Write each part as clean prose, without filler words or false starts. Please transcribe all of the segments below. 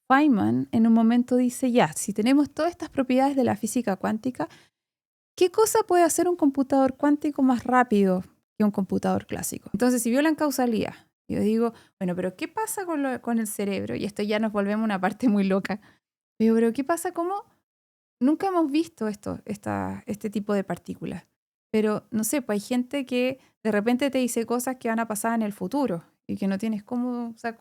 Feynman en un momento dice, ya, si tenemos todas estas propiedades de la física cuántica, ¿qué cosa puede hacer un computador cuántico más rápido que un computador clásico? Entonces, si violan causalidad, yo digo, bueno, pero ¿qué pasa con el cerebro? Y esto ya nos volvemos una parte muy loca. Digo, pero ¿qué pasa? ¿Cómo? Nunca hemos visto este tipo de partículas. Pero, no sé, pues hay gente que de repente te dice cosas que van a pasar en el futuro y que no tienes cómo, o sea,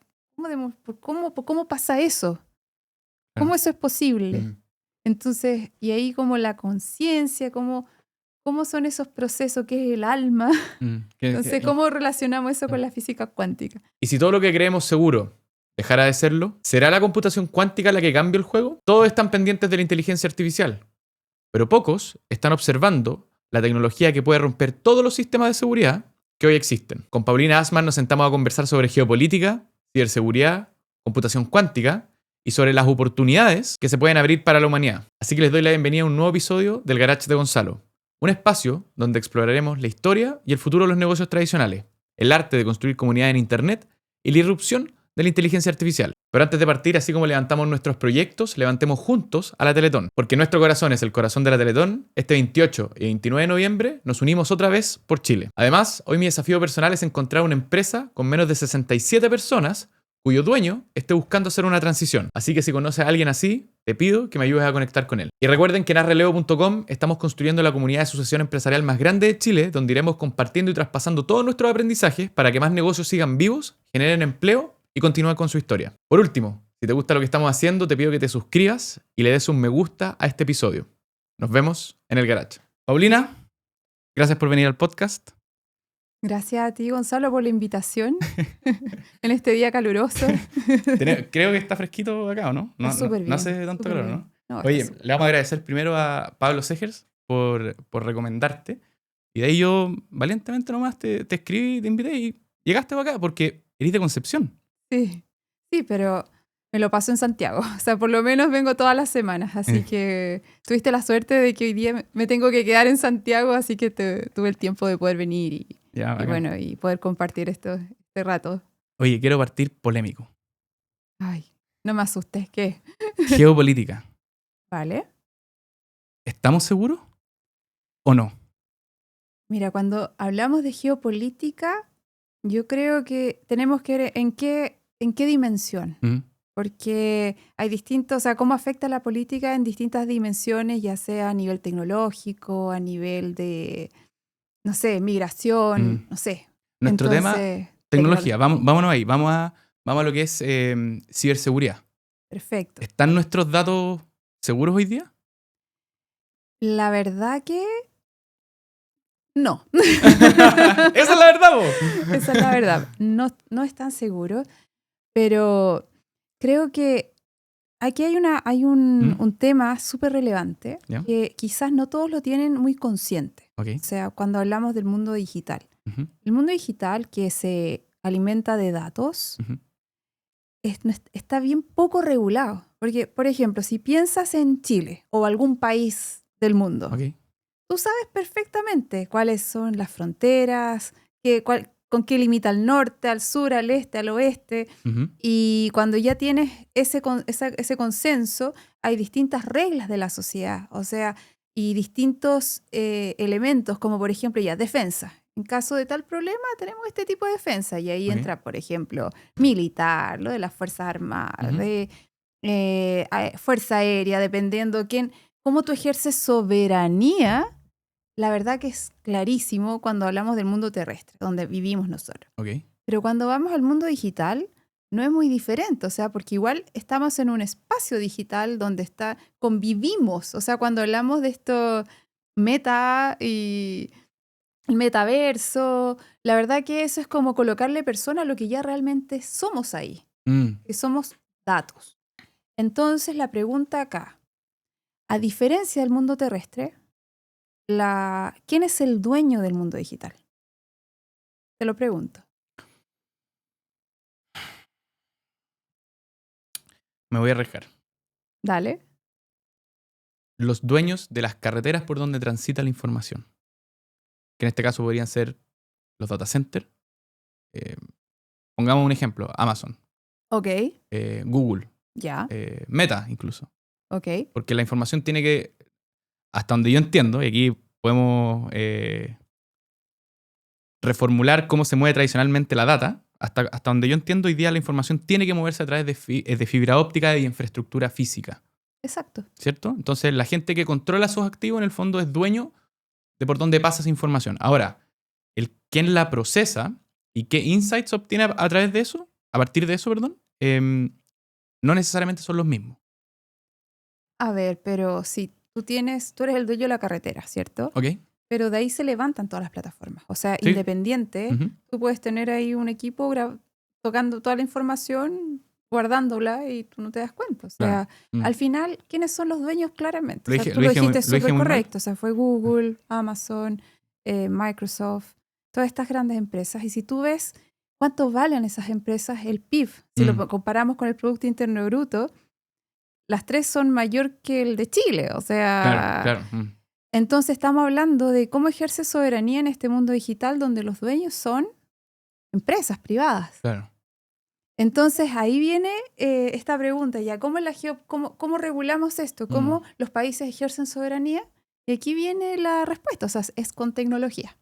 ¿cómo pasa eso? Claro. ¿Cómo eso es posible? Mm. Entonces, y ahí como la conciencia, cómo son esos procesos, qué es el alma. Entonces, ¿cómo relacionamos eso con la física cuántica? Y si todo lo que creemos seguro dejara de serlo, ¿será la computación cuántica la que cambie el juego? Todos están pendientes de la inteligencia artificial, pero pocos están observando la tecnología que puede romper todos los sistemas de seguridad que hoy existen. Con Paulina Assmann nos sentamos a conversar sobre geopolítica, ciberseguridad, computación cuántica y sobre las oportunidades que se pueden abrir para la humanidad. Así que les doy la bienvenida a un nuevo episodio del Garage de Gonzalo, un espacio donde exploraremos la historia y el futuro de los negocios tradicionales, el arte de construir comunidad en Internet y la irrupción de la inteligencia artificial. Pero antes de partir, así como levantamos nuestros proyectos, levantemos juntos a la Teletón. Porque nuestro corazón es el corazón de la Teletón. Este 28 y 29 de noviembre nos unimos otra vez por Chile. Además, hoy mi desafío personal es encontrar una empresa con menos de 67 personas cuyo dueño esté buscando hacer una transición. Así que si conoces a alguien así, te pido que me ayudes a conectar con él. Y recuerden que en arreleo.com estamos construyendo la comunidad de sucesión empresarial más grande de Chile, donde iremos compartiendo y traspasando todos nuestros aprendizajes para que más negocios sigan vivos, generen empleo y continúen con su historia. Por último, si te gusta lo que estamos haciendo, te pido que te suscribas y le des un me gusta a este episodio. Nos vemos en el garage. Paulina, gracias por venir al podcast. Gracias a ti, Gonzalo, por la invitación en este día caluroso. Creo que está fresquito acá, ¿o no? No, Súper bien. no hace tanto calor, ¿no? No, Oye, le vamos a agradecer primero a Pablo Segers por recomendarte. Y de ahí yo valientemente nomás te escribí, te invité y llegaste para acá porque eres de Concepción. Sí, pero me lo paso en Santiago. O sea, por lo menos vengo todas las semanas. Así que tuviste la suerte de que hoy día me tengo que quedar en Santiago, así que tuve el tiempo de poder venir y bueno, y poder compartir este rato. Oye, quiero partir polémico. Ay, no me asustes, ¿qué? Geopolítica. ¿Vale? ¿Estamos seguros o no? Mira, cuando hablamos de geopolítica, yo creo que tenemos que ver en qué dimensión. Porque hay distintos, o sea, cómo afecta la política en distintas dimensiones, ya sea a nivel tecnológico, a nivel de, no sé, migración, no sé. Nuestro tema, tecnología. Vámonos ahí. Vamos a lo que es ciberseguridad. Perfecto. ¿Están nuestros datos seguros hoy día? La verdad que no. Esa es la verdad, vos. Esa es la verdad. No es tan seguro, pero creo que aquí hay un tema súper relevante que quizás no todos lo tienen muy consciente. Okay. O sea, cuando hablamos del mundo digital. El mundo digital que se alimenta de datos está bien poco regulado. Porque, por ejemplo, si piensas en Chile o algún país del mundo, tú sabes perfectamente cuáles son las fronteras, con qué limita al norte, al sur, al este, al oeste. Y cuando ya tienes ese consenso, hay distintas reglas de la sociedad, o sea, y distintos elementos, como por ejemplo ya defensa. En caso de tal problema, tenemos este tipo de defensa. Y ahí entra, por ejemplo, militar, lo de las Fuerzas Armadas, de Fuerza Aérea, dependiendo cómo tú ejerces soberanía. La verdad que es clarísimo cuando hablamos del mundo terrestre, donde vivimos nosotros. Pero cuando vamos al mundo digital, no es muy diferente, o sea, porque igual estamos en un espacio digital donde convivimos. O sea, cuando hablamos de esto meta y el metaverso, la verdad que eso es como colocarle persona a lo que ya realmente somos ahí, que somos datos. Entonces, la pregunta acá, a diferencia del mundo terrestre, ¿quién es el dueño del mundo digital? Te lo pregunto. Me voy a arriesgar. Dale. Los dueños de las carreteras por donde transita la información. Que en este caso podrían ser los data centers. Pongamos un ejemplo, Amazon. Ok. Google. Ya, Meta incluso. ok. Porque la información tiene que, hasta donde yo entiendo, y aquí podemos reformular cómo se mueve tradicionalmente la data, hasta donde yo entiendo, hoy día la información tiene que moverse a través de fibra óptica y infraestructura física, Exacto. ¿cierto? Entonces la gente que controla esos activos en el fondo es dueño de por dónde pasa esa información. Ahora, quién la procesa y qué insights obtiene a través de eso, a partir de eso, perdón, no necesariamente son los mismos. A ver, pero si tú eres el dueño de la carretera, ¿cierto? ¿Ok? Pero de ahí se levantan todas las plataformas. O sea, Sí. independiente, Ujú. tú puedes tener ahí un equipo tocando toda la información, guardándola y tú no te das cuenta. O sea, Claro. Mm. al final, ¿quiénes son los dueños? Claramente. O Lo sea, dije- tú lo lo dije muy- dijiste lo dije súper muy mal. correcto. O sea, fue Google, Amazon, Microsoft, todas estas grandes empresas. Y si tú ves cuánto valen esas empresas, el PIB, si lo comparamos con el Producto Interno Bruto, las tres son mayor que el de Chile. O sea, Claro. Mm. entonces estamos hablando de cómo ejerce soberanía en este mundo digital donde los dueños son empresas privadas. Claro. Entonces ahí viene esta pregunta, ya, ¿cómo regulamos esto? ¿Cómo los países ejercen soberanía? Y aquí viene la respuesta, o sea, es con tecnología.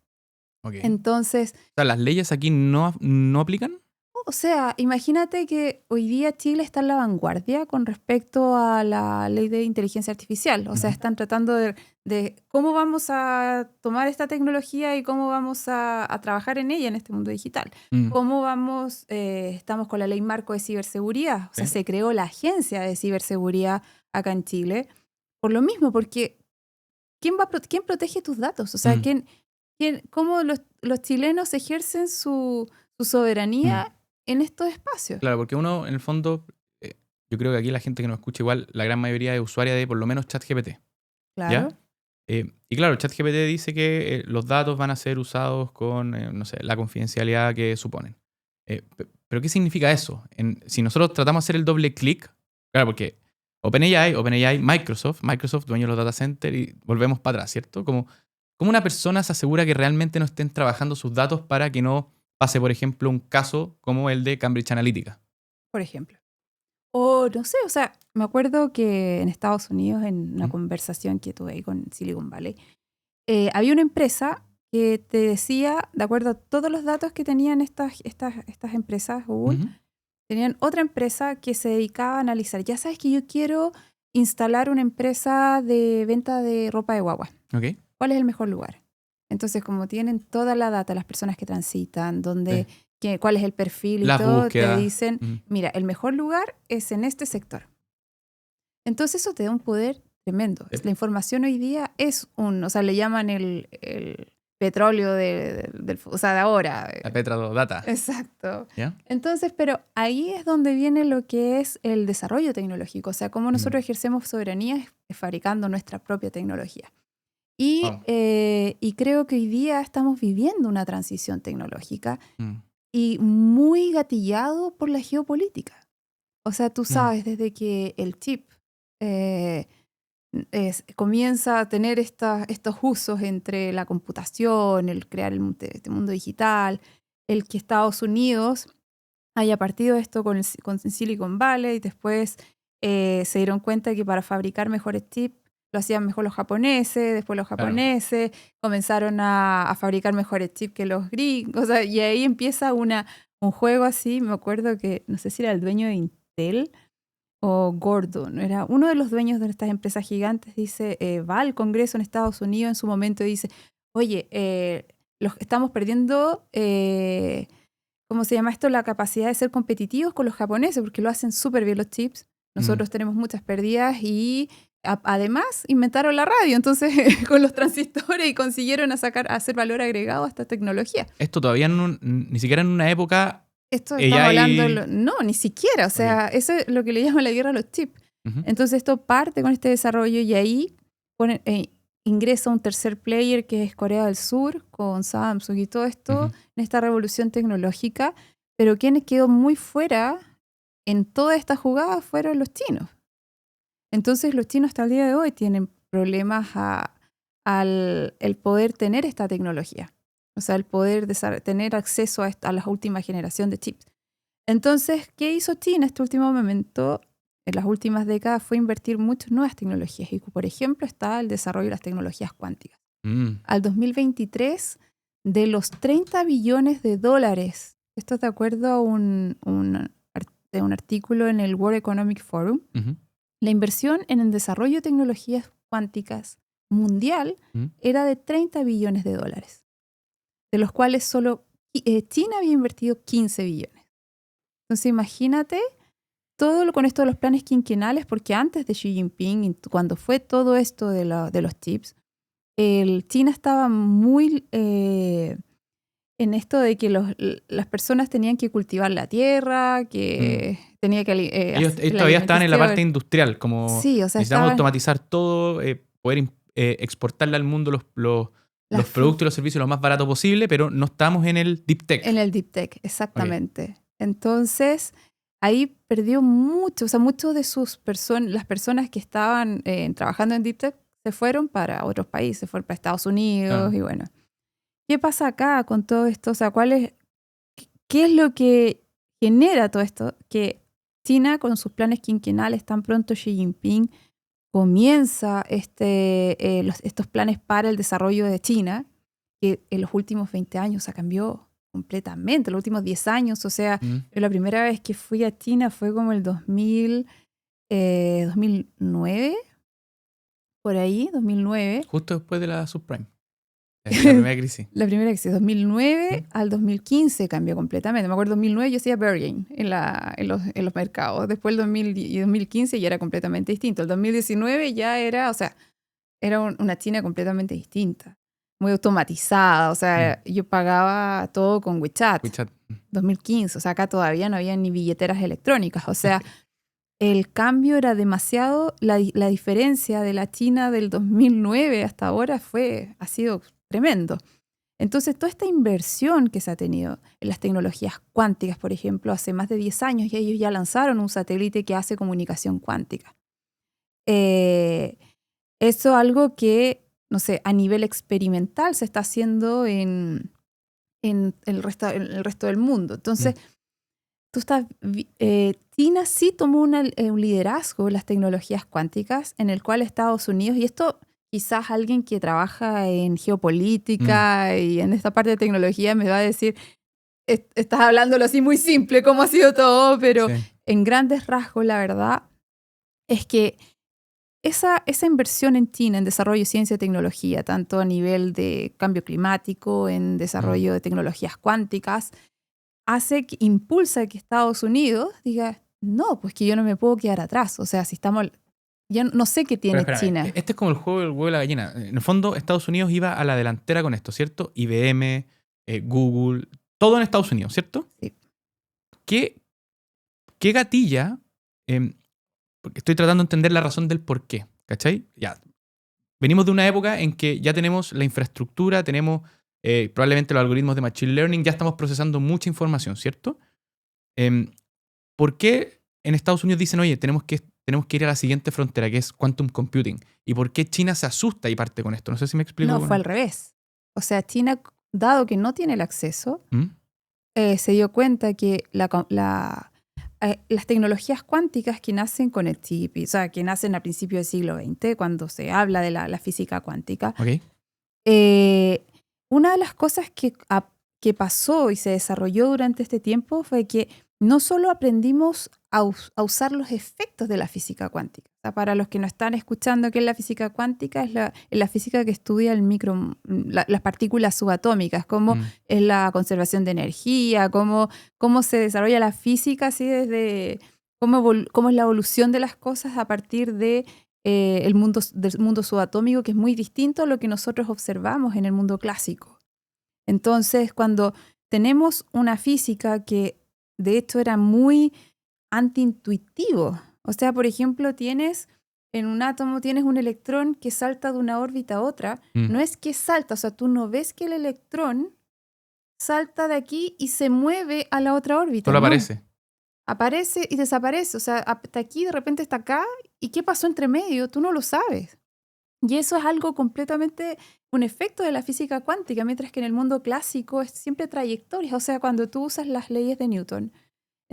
Ok. Entonces, O sea, ¿las leyes aquí no aplican? o sea, imagínate que hoy día Chile está en la vanguardia con respecto a la ley de inteligencia artificial. O sea, Ujú. están tratando de cómo vamos a tomar esta tecnología y cómo vamos a trabajar en ella en este mundo digital. Mm. ¿Cómo estamos con la ley marco de ciberseguridad? O sea, Sí. se creó la agencia de ciberseguridad acá en Chile. Por lo mismo, porque ¿quién protege tus datos? O sea, ¿cómo los chilenos ejercen su soberanía en estos espacios? Claro, porque uno, en el fondo, yo creo que aquí la gente que nos escucha igual, la gran mayoría es usuaria de por lo menos ChatGPT. Claro. ¿Ya? Y claro, ChatGPT dice que los datos van a ser usados con, no sé, la confidencialidad que suponen. Pero ¿qué significa eso? Si nosotros tratamos de hacer el doble clic, claro, porque OpenAI, Microsoft, dueño de los data centers, y volvemos para atrás, ¿cierto? Como una persona se asegura que realmente no estén trabajando sus datos para que no pase, por ejemplo, un caso como el de Cambridge Analytica. Por ejemplo. O no sé, o sea, me acuerdo que en Estados Unidos, en una ¿Mm? conversación que tuve ahí con Silicon Valley, había una empresa que te decía, de acuerdo a todos los datos que tenían estas empresas, Google, Ujú. tenían otra empresa que se dedicaba a analizar. Ya sabes que yo quiero instalar una empresa de venta de ropa de guagua. Ok. ¿Cuál es el mejor lugar? Entonces, como tienen toda la data, las personas que transitan, cuál es el perfil y Las todo, te búsquedas. dicen, mira, el mejor lugar es en este sector. Entonces eso te da un poder tremendo. La información hoy día o sea, le llaman el petróleo o sea, de ahora. La petrodata. Exacto. ¿Ya? Entonces, pero ahí es donde viene lo que es el desarrollo tecnológico. O sea, cómo nosotros ejercemos soberanía es fabricando nuestra propia tecnología. Wow. Y creo que hoy día estamos viviendo una transición tecnológica y muy gatillado por la geopolítica. O sea, tú sabes, desde que el chip comienza a tener estos usos entre la computación, el crear este mundo digital, el que Estados Unidos haya partido esto con Silicon Valley, y después se dieron cuenta que para fabricar mejores chips lo hacían mejor los japoneses, después los japoneses comenzaron a fabricar mejores chips que los gringos, o sea, y ahí empieza un juego así. Me acuerdo que, no sé si era el dueño de Intel o Gordon, era uno de los dueños de estas empresas gigantes, dice, va al Congreso en Estados Unidos en su momento y dice, oye, estamos perdiendo, ¿cómo se llama esto? La capacidad de ser competitivos con los japoneses, porque lo hacen súper bien los chips. Nosotros tenemos muchas pérdidas y además inventaron la radio, entonces con los transistores, y consiguieron hacer valor agregado a esta tecnología. Esto todavía ni siquiera en una época... Esto estamos hablando, no, ni siquiera, o sea, eso es lo que le llaman la guerra a los chips. Entonces esto parte con este desarrollo y ahí ingresa un tercer player que es Corea del Sur, con Samsung y todo esto, en esta revolución tecnológica, pero quien quedó muy fuera en toda esta jugada fueron los chinos. Entonces los chinos hasta el día de hoy tienen problemas al poder tener esta tecnología. O sea, el poder tener acceso a la última generación de chips. Entonces, ¿qué hizo China en este último momento? en las últimas décadas fue invertir muchas nuevas tecnologías. Y, por ejemplo, está el desarrollo de las tecnologías cuánticas. Al 2023, de los 30 billones de dólares, esto es de acuerdo a un artículo en el World Economic Forum, la inversión en el desarrollo de tecnologías cuánticas mundial era de 30 billones de dólares, de los cuales solo China había invertido 15 billones. Entonces imagínate todo con esto de los planes quinquenales, porque antes de Xi Jinping, cuando fue todo esto de los chips, China estaba muy en esto de que las personas tenían que cultivar la tierra, que tenía que ellos todavía estaban en la parte industrial, como sí, o sea, necesitamos automatizar todo, poder exportarle al mundo los productos y los servicios lo más barato posible, pero no estamos en el deep tech. En el deep tech, exactamente. Okay. Entonces, ahí perdió mucho, o sea, muchos de las personas que estaban trabajando en deep tech se fueron para otros países, se fueron para Estados Unidos y bueno. ¿Qué pasa acá con todo esto? O sea, ¿qué es lo que genera todo esto? Que China, con sus planes quinquenales, tan pronto Xi Jinping comienza estos planes para el desarrollo de China, que en los últimos 20 años ha cambiado completamente, los últimos 10 años. O sea, yo la primera vez que fui a China fue como el 2009, por ahí, 2009. Justo después de la subprime. La primera crisis. La primera crisis, 2009 al 2015 cambió completamente. Me acuerdo, 2009 yo hacía bargain en los mercados. Después el 2015 ya era completamente distinto. El 2019 ya era, o sea, era una China completamente distinta. Muy automatizada. O sea, yo pagaba todo con WeChat. 2015. O sea, acá todavía no había ni billeteras electrónicas. O sea, el cambio era demasiado. La diferencia de la China del 2009 hasta ahora ha sido tremendo. Entonces, toda esta inversión que se ha tenido en las tecnologías cuánticas, por ejemplo, hace más de 10 años, y ellos ya lanzaron un satélite que hace comunicación cuántica. Eso es algo que, no sé, a nivel experimental se está haciendo en el resto del mundo. Entonces, China sí tomó un liderazgo en las tecnologías cuánticas, en el cual Estados Unidos, y esto quizás alguien que trabaja en geopolítica y en esta parte de tecnología me va a decir, estás hablándolo así muy simple, cómo ha sido todo, pero en grandes rasgos la verdad es que esa inversión en China en desarrollo de ciencia y tecnología, tanto a nivel de cambio climático, en desarrollo de tecnologías cuánticas, impulsa que Estados Unidos diga, no, pues que yo no me puedo quedar atrás. O sea, si estamos... Ya no sé qué tiene China. Este es como el juego del huevo y la gallina. En el fondo, Estados Unidos iba a la delantera con esto, ¿cierto? IBM, Google, todo en Estados Unidos, ¿cierto? Sí. ¿Qué gatilla? Porque estoy tratando de entender la razón del por qué, ¿cachai? Ya. Venimos de una época en que ya tenemos la infraestructura, tenemos probablemente los algoritmos de Machine Learning, ya estamos procesando mucha información, ¿cierto? ¿Por qué en Estados Unidos dicen, oye, tenemos que ir a la siguiente frontera, que es quantum computing? ¿Y por qué China se asusta y parte con esto? No sé si me explico. No, fue al revés. O sea, China, dado que no tiene el acceso, se dio cuenta que las tecnologías cuánticas que nacen con el chip, o sea, que nacen a principios del siglo XX, cuando se habla de la física cuántica, una de las cosas que pasó y se desarrolló durante este tiempo fue que no solo aprendimos a usar los efectos de la física cuántica. O sea, para los que no están escuchando qué es la física cuántica, es la física que estudia las partículas subatómicas, cómo es la conservación de energía, cómo se desarrolla la física, así desde cómo es la evolución de las cosas a partir del mundo subatómico, que es muy distinto a lo que nosotros observamos en el mundo clásico. Entonces, cuando tenemos una física que de hecho era muy antiintuitivo. O sea, por ejemplo, en un átomo tienes un electrón que salta de una órbita a otra. No es que salta, o sea, tú no ves que el electrón salta de aquí y se mueve a la otra órbita. Solo aparece. Aparece y desaparece. O sea, hasta aquí, de repente está acá. ¿Y qué pasó entre medio? Tú no lo sabes. Y eso es algo completamente un efecto de la física cuántica, mientras que en el mundo clásico es siempre trayectorias. O sea, cuando tú usas las leyes de Newton,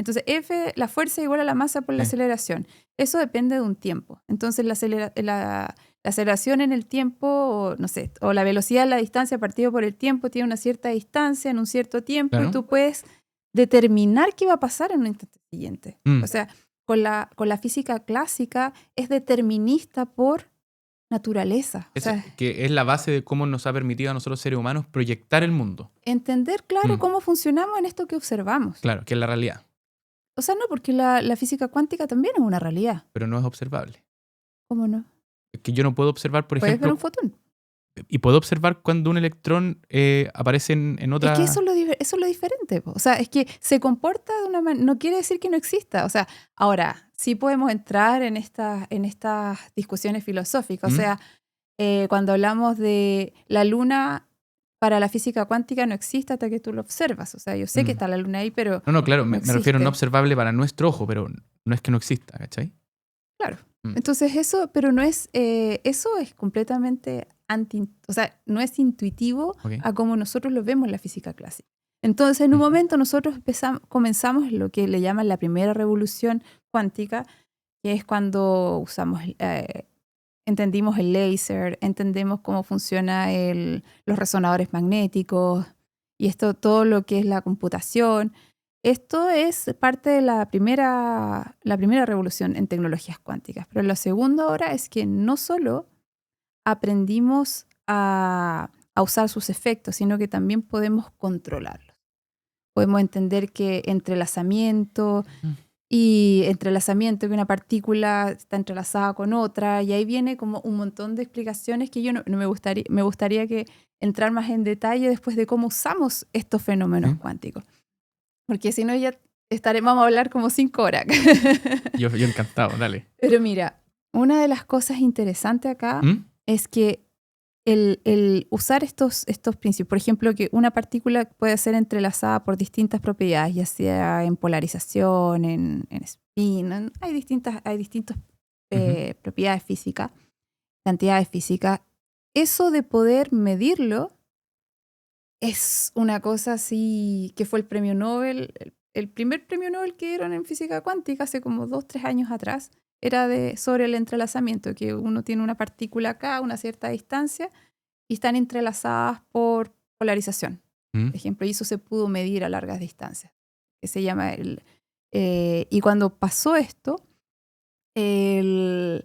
Entonces, F, la fuerza es igual a la masa por la aceleración. Eso depende de un tiempo. Entonces, la aceleración en el tiempo, o, no sé, o la velocidad de la distancia partido por el tiempo tiene una cierta distancia en un cierto tiempo y tú puedes determinar qué va a pasar en un instante siguiente. O sea, con la física clásica es determinista por naturaleza. O sea, que es la base de cómo nos ha permitido a nosotros seres humanos proyectar el mundo. Entender, claro, cómo funcionamos en esto que observamos. Claro, que es la realidad. O sea, no, porque la física cuántica también es una realidad. Pero no es observable. ¿Cómo no? Es que yo no puedo observar, por ¿Puedes ejemplo... ver un fotón? Y puedo observar cuando un electrón aparece en otra... Es que eso es lo diferente. O sea, es que se comporta de una manera... No quiere decir que no exista. O sea, ahora, sí podemos entrar en estas discusiones filosóficas. O sea, cuando hablamos de la luna, para la física cuántica no existe hasta que tú lo observas. O sea, yo sé que está la luna ahí, pero No, claro, no me refiero a no observable para nuestro ojo, pero no es que no exista, ¿cachai? Claro. Entonces eso, pero no es... eso es completamente... o sea, no es intuitivo a cómo nosotros lo vemos en la física clásica. Entonces, en un momento nosotros comenzamos lo que le llaman la primera revolución cuántica, que es cuando usamos, entendimos el láser, entendemos cómo funciona los resonadores magnéticos y esto, todo lo que es la computación. Esto es parte de la primera revolución en tecnologías cuánticas. Pero la segunda ahora es que no solo aprendimos a usar sus efectos, sino que también podemos controlarlos. Podemos entender que entrelazamiento que una partícula está entrelazada con otra, y ahí viene como un montón de explicaciones que yo no me gustaría que entrar más en detalle después de cómo usamos estos fenómenos cuánticos. Porque si no ya vamos a hablar como 5 horas. Yo encantado, dale. Pero mira, una de las cosas interesantes acá es que el usar estos principios, por ejemplo, que una partícula puede ser entrelazada por distintas propiedades, ya sea en polarización, en spin, hay distintas propiedades físicas, cantidades físicas. Eso de poder medirlo es una cosa así que fue el premio Nobel, el primer premio Nobel que dieron en física cuántica hace como 2-3 años atrás, era sobre el entrelazamiento, que uno tiene una partícula acá a una cierta distancia y están entrelazadas por polarización, por ejemplo, y eso se pudo medir a largas distancias, que se llama y cuando pasó esto, se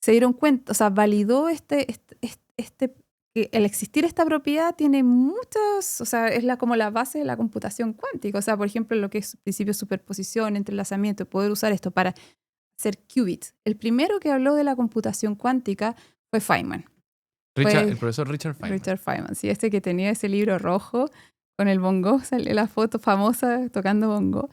dieron cuenta, o sea, validó que el existir esta propiedad tiene muchas, o sea, es como la base de la computación cuántica. O sea, por ejemplo, lo que es principio de superposición, entrelazamiento, poder usar esto para hacer qubits. El primero que habló de la computación cuántica fue Feynman. El profesor Richard Feynman. Richard Feynman, sí, que tenía ese libro rojo con el bongo, sale la foto famosa tocando bongo.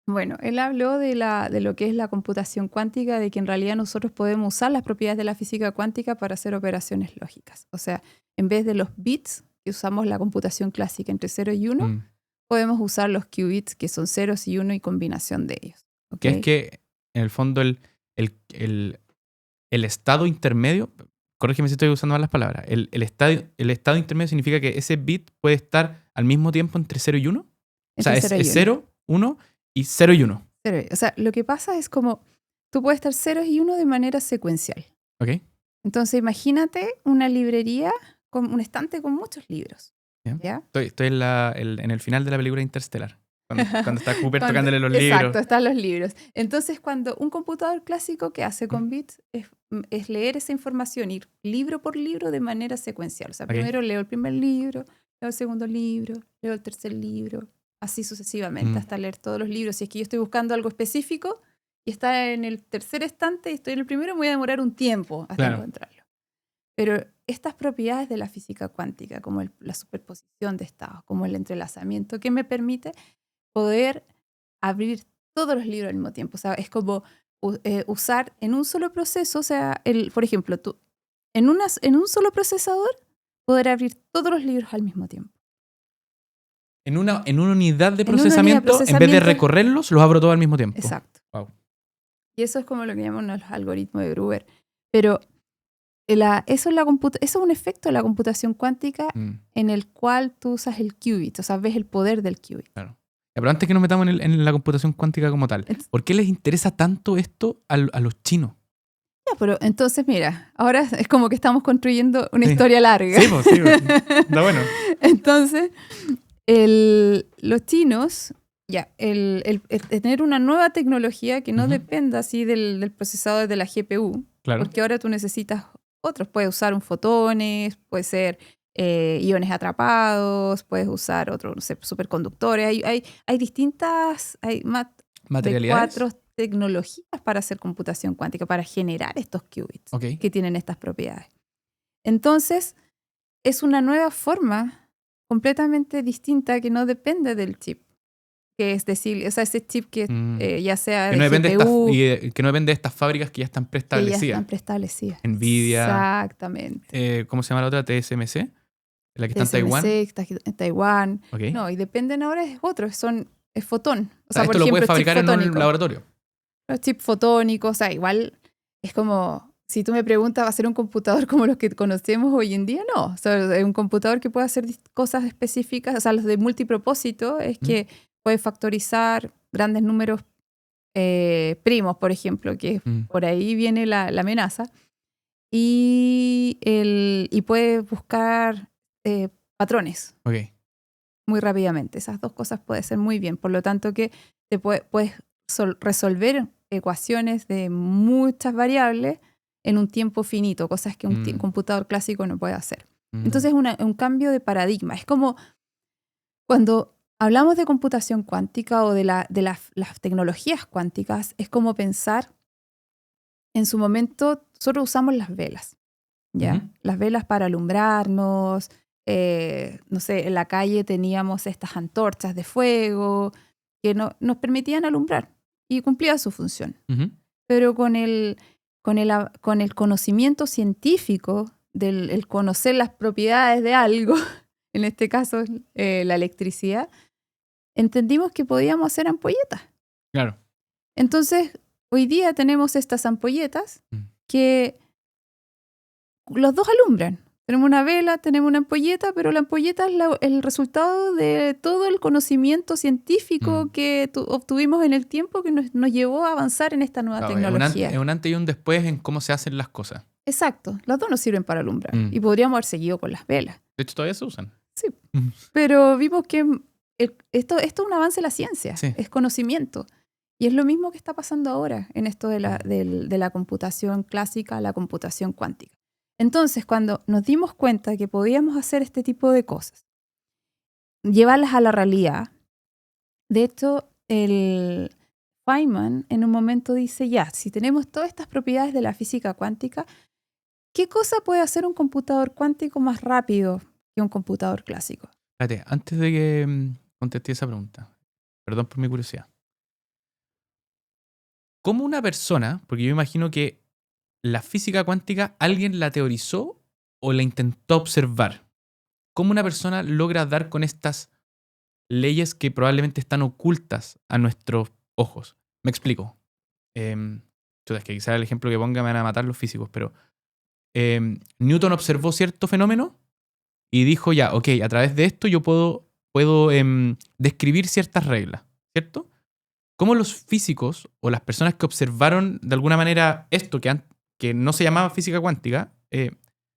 Bueno, él habló de lo que es la computación cuántica, de que en realidad nosotros podemos usar las propiedades de la física cuántica para hacer operaciones lógicas. O sea, en vez de los bits, que usamos la computación clásica entre 0 y 1, podemos usar los qubits, que son ceros y 1 y combinación de ellos. ¿Okay? Que es que, en el fondo, el estado intermedio, corrígeme si estoy usando mal las palabras, el estado intermedio significa que ese bit puede estar al mismo tiempo entre 0 y 1. O sea, es 0, 1 y 0 y 1. O sea, lo que pasa es como tú puedes estar 0 y 1 de manera secuencial. Ok. Entonces, imagínate una librería con un estante con muchos libros. ¿Ya? Estoy en el final de la película Interstellar. Cuando está Cooper tocándole los libros. Exacto, están los libros. Entonces, cuando un computador clásico que hace con bits es leer esa información, ir libro por libro de manera secuencial. O sea, primero leo el primer libro, leo el segundo libro, leo el tercer libro, así sucesivamente, hasta leer todos los libros. Si es que yo estoy buscando algo específico y está en el tercer estante y estoy en el primero, me voy a demorar un tiempo hasta encontrarlo. Pero estas propiedades de la física cuántica, como la superposición de estados, como el entrelazamiento, ¿qué me permite? Poder abrir todos los libros al mismo tiempo. O sea, es como usar en un solo proceso, o sea, por ejemplo, tú en un solo procesador poder abrir todos los libros al mismo tiempo. En una unidad de procesamiento, en vez de recorrerlos, los abro todos al mismo tiempo. Exacto. Wow. Y eso es como lo que llaman los algoritmos de Gruber. Pero eso es un efecto de la computación cuántica en el cual tú usas el qubit, o sea, ves el poder del qubit. Claro. Pero antes que nos metamos en la computación cuántica como tal, ¿por qué les interesa tanto esto a los chinos? Ya, pero entonces mira, ahora es como que estamos construyendo una historia larga. Sí, pues, está bueno. Entonces, los chinos, ya, el tener una nueva tecnología que no dependa así del procesador de la GPU, claro. Porque ahora tú necesitas otros. Puedes usar un fotones, puede ser iones atrapados, puedes usar otros, no sé, superconductores. Hay distintas, hay más de 4 tecnologías para hacer computación cuántica, para generar estos qubits que tienen estas propiedades. Entonces, es una nueva forma completamente distinta que no depende del chip. Que es decir, o sea, ese chip que ya sea que no de GPU... que no depende de estas fábricas que ya están preestablecidas. Que ya están preestablecidas. NVIDIA. Exactamente. ¿Cómo se llama la otra? TSMC. La que está en Taiwán. Está en Taiwán. No, y dependen ahora es otro, es fotón. O sea, esto por ejemplo, lo puedes fabricar en un laboratorio. Los chips fotónicos, o sea, igual es como... Si tú me preguntas, ¿va a ser un computador como los que conocemos hoy en día? No. O sea, es un computador que puede hacer cosas específicas. O sea, los de multipropósito es que puede factorizar grandes números primos, por ejemplo, que por ahí viene la amenaza. Y puede buscar patrones muy rápidamente. Esas dos cosas pueden ser muy bien. Por lo tanto, que te puedes resolver ecuaciones de muchas variables en un tiempo finito, cosas que un computador clásico no puede hacer. Entonces es un cambio de paradigma. Es como cuando hablamos de computación cuántica o de las tecnologías cuánticas, es como pensar, en su momento nosotros usamos las velas, ¿ya? Las velas para alumbrarnos, no sé, en la calle teníamos estas antorchas de fuego que nos permitían alumbrar y cumplía su función. Pero con el conocimiento científico, el conocer las propiedades de algo, en este caso la electricidad, entendimos que podíamos hacer ampolletas. Claro. Entonces, hoy día tenemos estas ampolletas que los dos alumbran. Tenemos una vela, tenemos una ampolleta, pero la ampolleta es el resultado de todo el conocimiento científico que obtuvimos en el tiempo que nos llevó a avanzar en esta nueva tecnología. Es un antes y un después en cómo se hacen las cosas. Exacto. Las dos nos sirven para alumbrar. Y podríamos haber seguido con las velas. De hecho, todavía se usan. Sí. Pero vimos que esto es un avance de la ciencia. Sí. Es conocimiento. Y es lo mismo que está pasando ahora en esto de la computación clásica a la computación cuántica. Entonces, cuando nos dimos cuenta que podíamos hacer este tipo de cosas, llevarlas a la realidad, de hecho, el Feynman en un momento dice, ya, si tenemos todas estas propiedades de la física cuántica, ¿qué cosa puede hacer un computador cuántico más rápido que un computador clásico? Espérate, antes de que contesté esa pregunta, perdón por mi curiosidad. ¿Cómo una persona, porque yo imagino que la física cuántica alguien la teorizó o la intentó observar? ¿Cómo una persona logra dar con estas leyes que probablemente están ocultas a nuestros ojos? Me explico. Es que quizás el ejemplo que ponga me van a matar los físicos, pero Newton observó cierto fenómeno y dijo ya, ok, a través de esto yo puedo describir ciertas reglas, ¿cierto? ¿Cómo los físicos o las personas que observaron de alguna manera esto que no se llamaba física cuántica,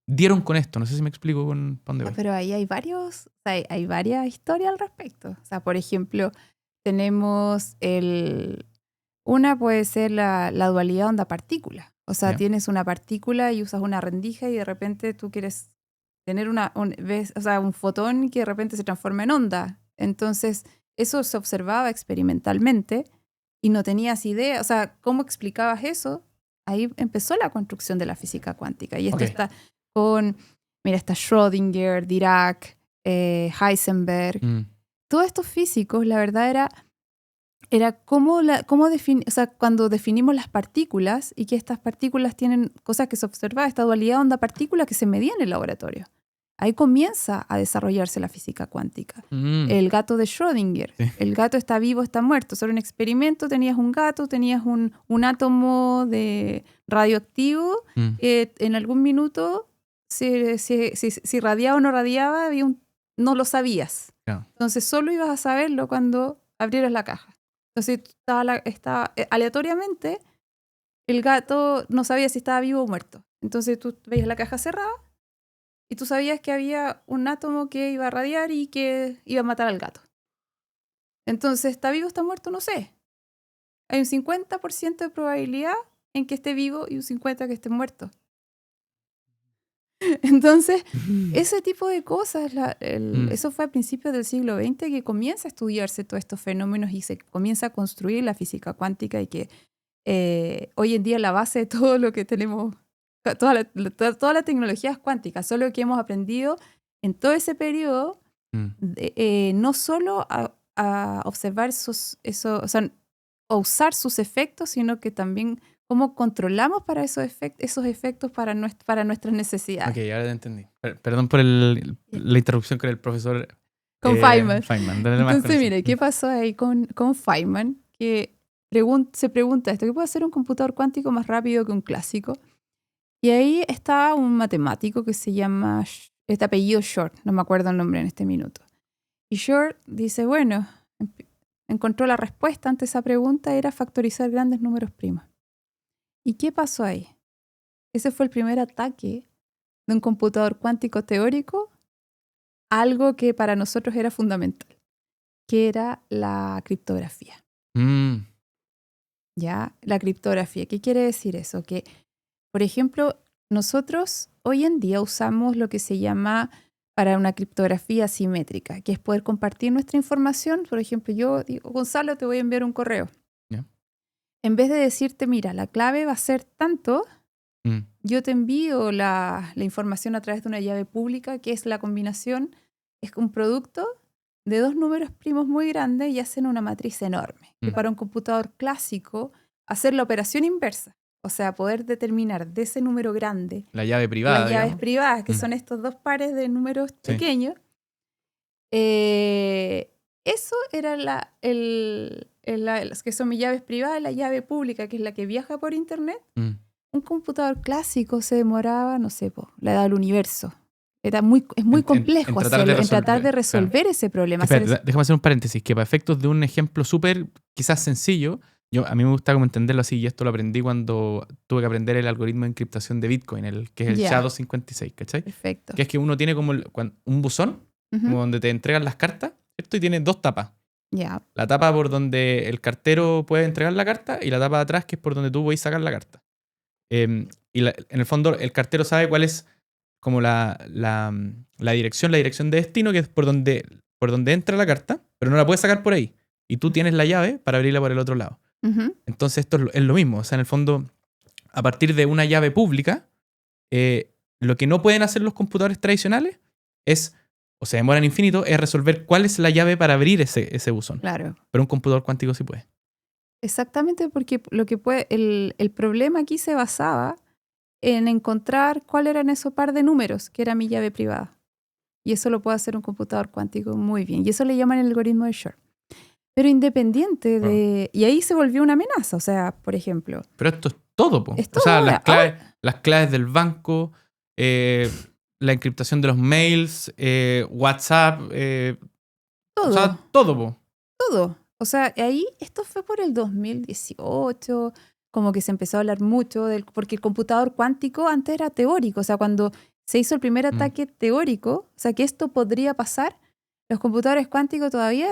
dieron con esto? No sé si me explico con dónde voy. Pero ahí hay varias historias al respecto. O sea, por ejemplo, tenemos una puede ser la dualidad onda-partícula. O sea, tienes una partícula y usas una rendija y de repente tú quieres tener un fotón que de repente se transforma en onda. Entonces, eso se observaba experimentalmente y no tenías idea. O sea, ¿cómo explicabas eso? Ahí empezó la construcción de la física cuántica. Y esto está está Schrödinger, Dirac, Heisenberg. Todos estos físicos, la verdad era cuando definimos las partículas y que estas partículas tienen cosas que se observaban, esta dualidad onda-partícula que se medía en el laboratorio. Ahí comienza a desarrollarse la física cuántica. El gato de Schrödinger. Sí. El gato está vivo, está muerto. Sobre un experimento tenías un gato, tenías un átomo de radioactivo. En algún minuto, si radiaba o no radiaba, no lo sabías. Entonces solo ibas a saberlo cuando abrieras la caja. Entonces, aleatoriamente, el gato no sabía si estaba vivo o muerto. Entonces, tú veías la caja cerrada y tú sabías que había un átomo que iba a radiar y que iba a matar al gato. Entonces, ¿está vivo o está muerto? No sé. Hay un 50% de probabilidad en que esté vivo y un 50% que esté muerto. Entonces, ese tipo de cosas, eso fue a principios del siglo XX que comienza a estudiarse todos estos fenómenos y se comienza a construir la física cuántica y que hoy en día la base de todo lo que tenemos, toda la tecnología es cuántica, solo que hemos aprendido en todo ese periodo no solo a observar o sea, a usar sus efectos, sino que también cómo controlamos para esos efectos para nuestras necesidades. Ok, ahora te entendí. Perdón por la interrupción con el profesor Con Feynman. Entonces, mire, ¿qué pasó ahí con Feynman? Que se pregunta esto, ¿qué puede hacer un computador cuántico más rápido que un clásico? Y ahí está un matemático que se llama, este apellido Shor, no me acuerdo el nombre en este minuto. Y Shor dice, bueno, encontró la respuesta ante esa pregunta, era factorizar grandes números primos. ¿Y qué pasó ahí? Ese fue el primer ataque de un computador cuántico teórico a algo que para nosotros era fundamental, que era la criptografía. ¿Ya? La criptografía. ¿Qué quiere decir eso? Que, por ejemplo, nosotros hoy en día usamos lo que se llama para una criptografía asimétrica, que es poder compartir nuestra información. Por ejemplo, yo digo, Gonzalo, te voy a enviar un correo. Yeah. En vez de decirte, mira, la clave va a ser tanto, yo te envío la información a través de una llave pública, que es la combinación, es un producto de dos números primos muy grandes y hacen una matriz enorme. Y para un computador clásico, hacer la operación inversa, o sea, poder determinar de ese número grande la llave privada, las llaves privadas, que son estos dos pares de números pequeños, eso era las que son mis llaves privadas, la llave pública, que es la que viaja por internet. Un computador clásico se demoraba, no sé, la edad del universo. Es muy complejo en tratar de resolver ese problema. Espera, déjame hacer un paréntesis, que para efectos de un ejemplo súper quizás sencillo, a mí me gusta como entenderlo así, y esto lo aprendí cuando tuve que aprender el algoritmo de encriptación de Bitcoin, que es el SHA-256, ¿cachai? Perfecto. Que es que uno tiene como un buzón, como donde te entregan las cartas, ¿cierto? Y tiene dos tapas. La tapa por donde el cartero puede entregar la carta y la tapa de atrás, que es por donde tú puedes sacar la carta. Y en el fondo el cartero sabe cuál es como la dirección de destino, que es por donde entra la carta, pero no la puedes sacar por ahí. Y tú tienes la llave para abrirla por el otro lado. Entonces esto es lo mismo. O sea, en el fondo, a partir de una llave pública, lo que no pueden hacer los computadores tradicionales es, o sea, demoran infinito, es resolver cuál es la llave para abrir ese buzón. Claro. Pero un computador cuántico sí puede. Exactamente, porque el problema aquí se basaba en encontrar cuál eran esos par de números, que era mi llave privada. Y eso lo puede hacer un computador cuántico muy bien. Y eso le llaman el algoritmo de Shor. Pero independiente de... Y ahí se volvió una amenaza. O sea, por ejemplo... Pero esto es todo, po. Es todo. O sea, las claves del banco, la encriptación de los mails, WhatsApp... todo. O sea, todo, po. Todo. O sea, ahí esto fue por el 2018, como que se empezó a hablar mucho, porque el computador cuántico antes era teórico. O sea, cuando se hizo el primer ataque teórico, o sea, que esto podría pasar, los computadores cuánticos todavía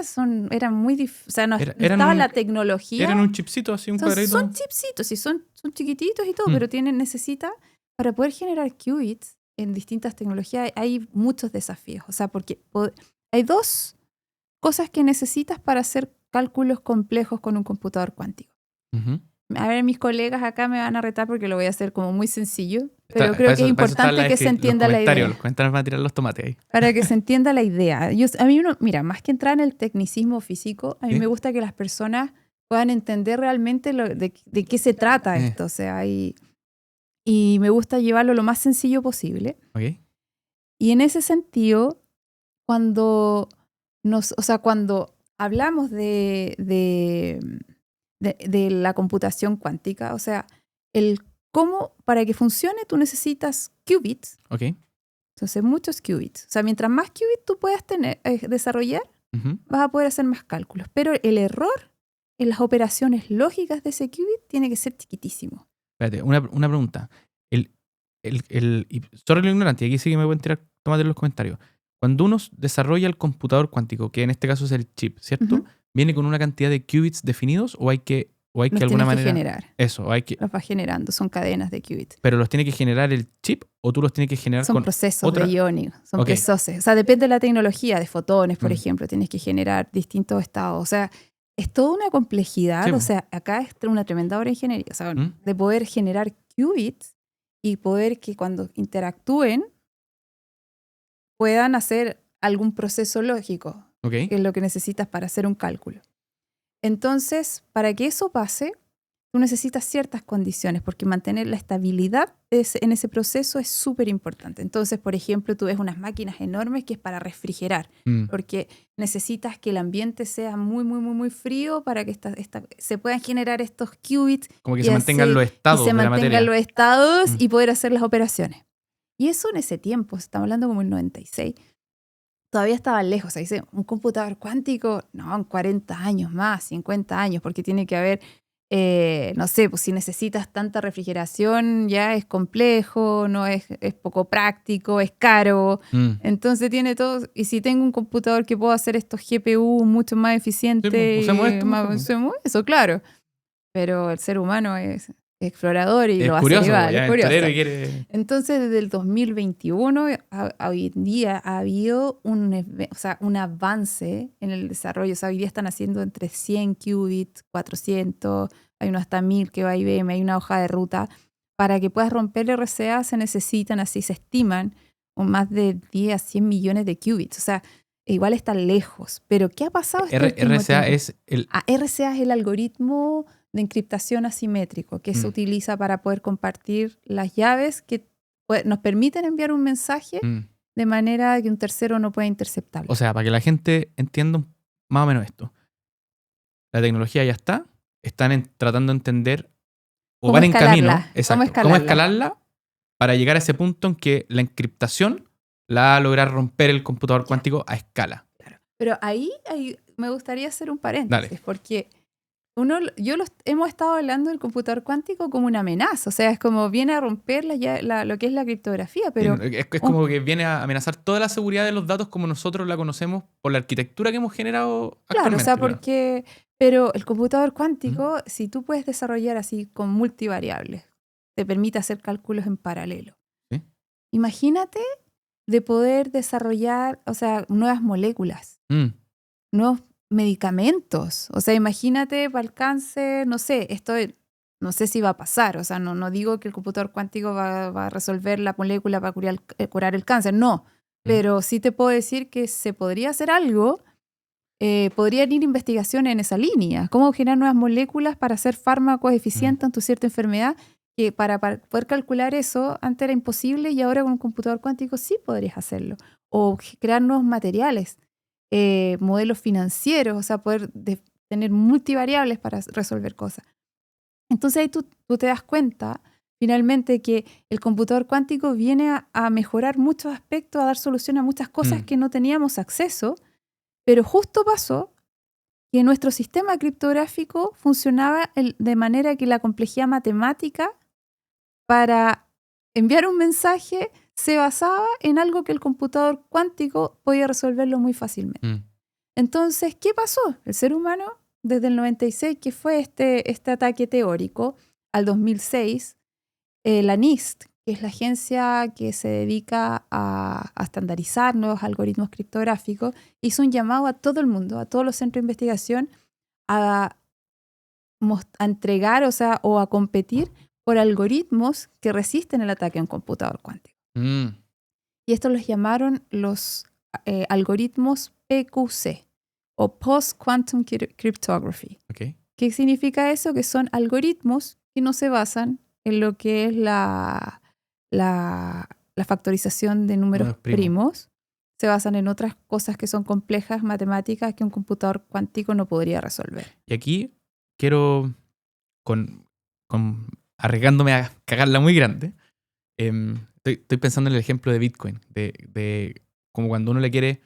eran muy difíciles. O sea, no estaba la tecnología. Eran un chipcito, así, un cuadrito. Son chipsitos, y son chiquititos y todo, pero necesita, para poder generar qubits en distintas tecnologías, hay muchos desafíos. O sea, porque hay dos cosas que necesitas para hacer cálculos complejos con un computador cuántico. A ver, mis colegas acá me van a retar porque lo voy a hacer como muy sencillo, pero creo que es importante que se entienda la idea. Los comentarios van a tirar los tomates ahí. Para que se entienda la idea. Mira, más que entrar en el tecnicismo físico, a mí me gusta que las personas puedan entender realmente de qué se trata esto. O sea, y me gusta llevarlo lo más sencillo posible. Okay. Y en ese sentido, cuando hablamos de la computación cuántica, o sea, el cómo para que funcione tú necesitas qubits. Okay. Entonces, muchos qubits. O sea, mientras más qubits tú puedas desarrollar, vas a poder hacer más cálculos. Pero el error en las operaciones lógicas de ese qubit tiene que ser chiquitísimo. Espérate, una pregunta. Y sorry lo ignorante, y aquí sí que me voy a enterar, tómate en los comentarios. Cuando uno desarrolla el computador cuántico, que en este caso es el chip, ¿cierto? ¿Viene con una cantidad de qubits definidos o hay que Los de alguna manera generar. Eso, los va generando, son cadenas de qubits. ¿Pero los tiene que generar el chip o tú los tienes que generar son con procesos de iónico, son procesos. O sea, depende de la tecnología, de fotones, por ejemplo, tienes que generar distintos estados. O sea, es toda una complejidad. Sí. O sea, acá es una tremenda obra de ingeniería. O sea, de poder generar qubits y poder que cuando interactúen puedan hacer algún proceso lógico, que es lo que necesitas para hacer un cálculo. Entonces, para que eso pase, tú necesitas ciertas condiciones, porque mantener la estabilidad en ese proceso es súper importante. Entonces, por ejemplo, tú ves unas máquinas enormes que es para refrigerar, porque necesitas que el ambiente sea muy, muy, muy, muy frío para que se puedan generar estos qubits. Como que se mantengan los estados de la materia. Se mantengan los estados y poder hacer las operaciones. Y eso en ese tiempo, estamos hablando como el 96, todavía estaba lejos. O sea, dice, un computador cuántico, no, en 40 años más, 50 años, porque tiene que haber, no sé, pues si necesitas tanta refrigeración ya es complejo, no es poco práctico, es caro. Entonces tiene todo. Y si tengo un computador que puedo hacer estos GPU mucho más eficientes, sí, usemos eso, claro. Pero el ser humano es explorador y es lo va curioso, a hacer igual. Es curioso. Quiere... Entonces, desde el 2021 hoy en día ha habido un avance en el desarrollo. O sea, hoy día están haciendo entre 100 qubits, 400, hay uno hasta 1000 que va a IBM, hay una hoja de ruta. Para que puedas romper el RCA se necesitan, así se estiman, más de 10 a 100 millones de qubits. O sea, igual están lejos. Pero ¿qué ha pasado? RCA es RCA es el algoritmo de encriptación asimétrico que se utiliza para poder compartir las llaves que nos permiten enviar un mensaje de manera que un tercero no pueda interceptarlo. O sea, para que la gente entienda más o menos esto. La tecnología ya está, están tratando de entender o van en camino. Exacto. ¿Cómo escalarla para llegar a ese punto en que la encriptación la va a lograr romper el computador cuántico a escala? Claro. Pero ahí me gustaría hacer un paréntesis. Dale. Porque hemos estado hablando del computador cuántico como una amenaza. O sea, es como viene a romper lo que es la criptografía. Pero es como que viene a amenazar toda la seguridad de los datos como nosotros la conocemos por la arquitectura que hemos generado actualmente. Claro, o sea, pero el computador cuántico, si tú puedes desarrollar así con multivariables, te permite hacer cálculos en paralelo. ¿Sí? Imagínate de poder desarrollar, o sea, nuevas moléculas, nuevos medicamentos. O sea, imagínate para el cáncer, no sé, no sé si va a pasar. O sea, no digo que el computador cuántico va a resolver la molécula para curar el cáncer, no. Pero sí te puedo decir que se podría hacer algo, podrían ir investigaciones en esa línea. Cómo generar nuevas moléculas para hacer fármacos eficientes ante cierta enfermedad, que para poder calcular eso antes era imposible y ahora con un computador cuántico sí podrías hacerlo. O crear nuevos materiales. Modelos financieros, o sea, poder tener multivariables para resolver cosas. Entonces ahí tú te das cuenta finalmente que el computador cuántico viene a mejorar muchos aspectos, a dar solución a muchas cosas que no teníamos acceso, pero justo pasó que nuestro sistema criptográfico funcionaba de manera que la complejidad matemática para enviar un mensaje se basaba en algo que el computador cuántico podía resolverlo muy fácilmente. Entonces, ¿qué pasó? El ser humano, desde el 96, que fue este ataque teórico, al 2006, la NIST, que es la agencia que se dedica a estandarizar nuevos algoritmos criptográficos, hizo un llamado a todo el mundo, a todos los centros de investigación, a entregar, o a competir por algoritmos que resisten el ataque a un computador cuántico. Y estos los llamaron los algoritmos PQC, o Post-Quantum Cryptography. Okay. ¿Qué significa eso? Que son algoritmos que no se basan en lo que es la factorización de números primos. Se basan en otras cosas que son complejas, matemáticas, que un computador cuántico no podría resolver. Y aquí quiero, arriesgándome a cagarla muy grande, estoy pensando en el ejemplo de Bitcoin, de como cuando uno le quiere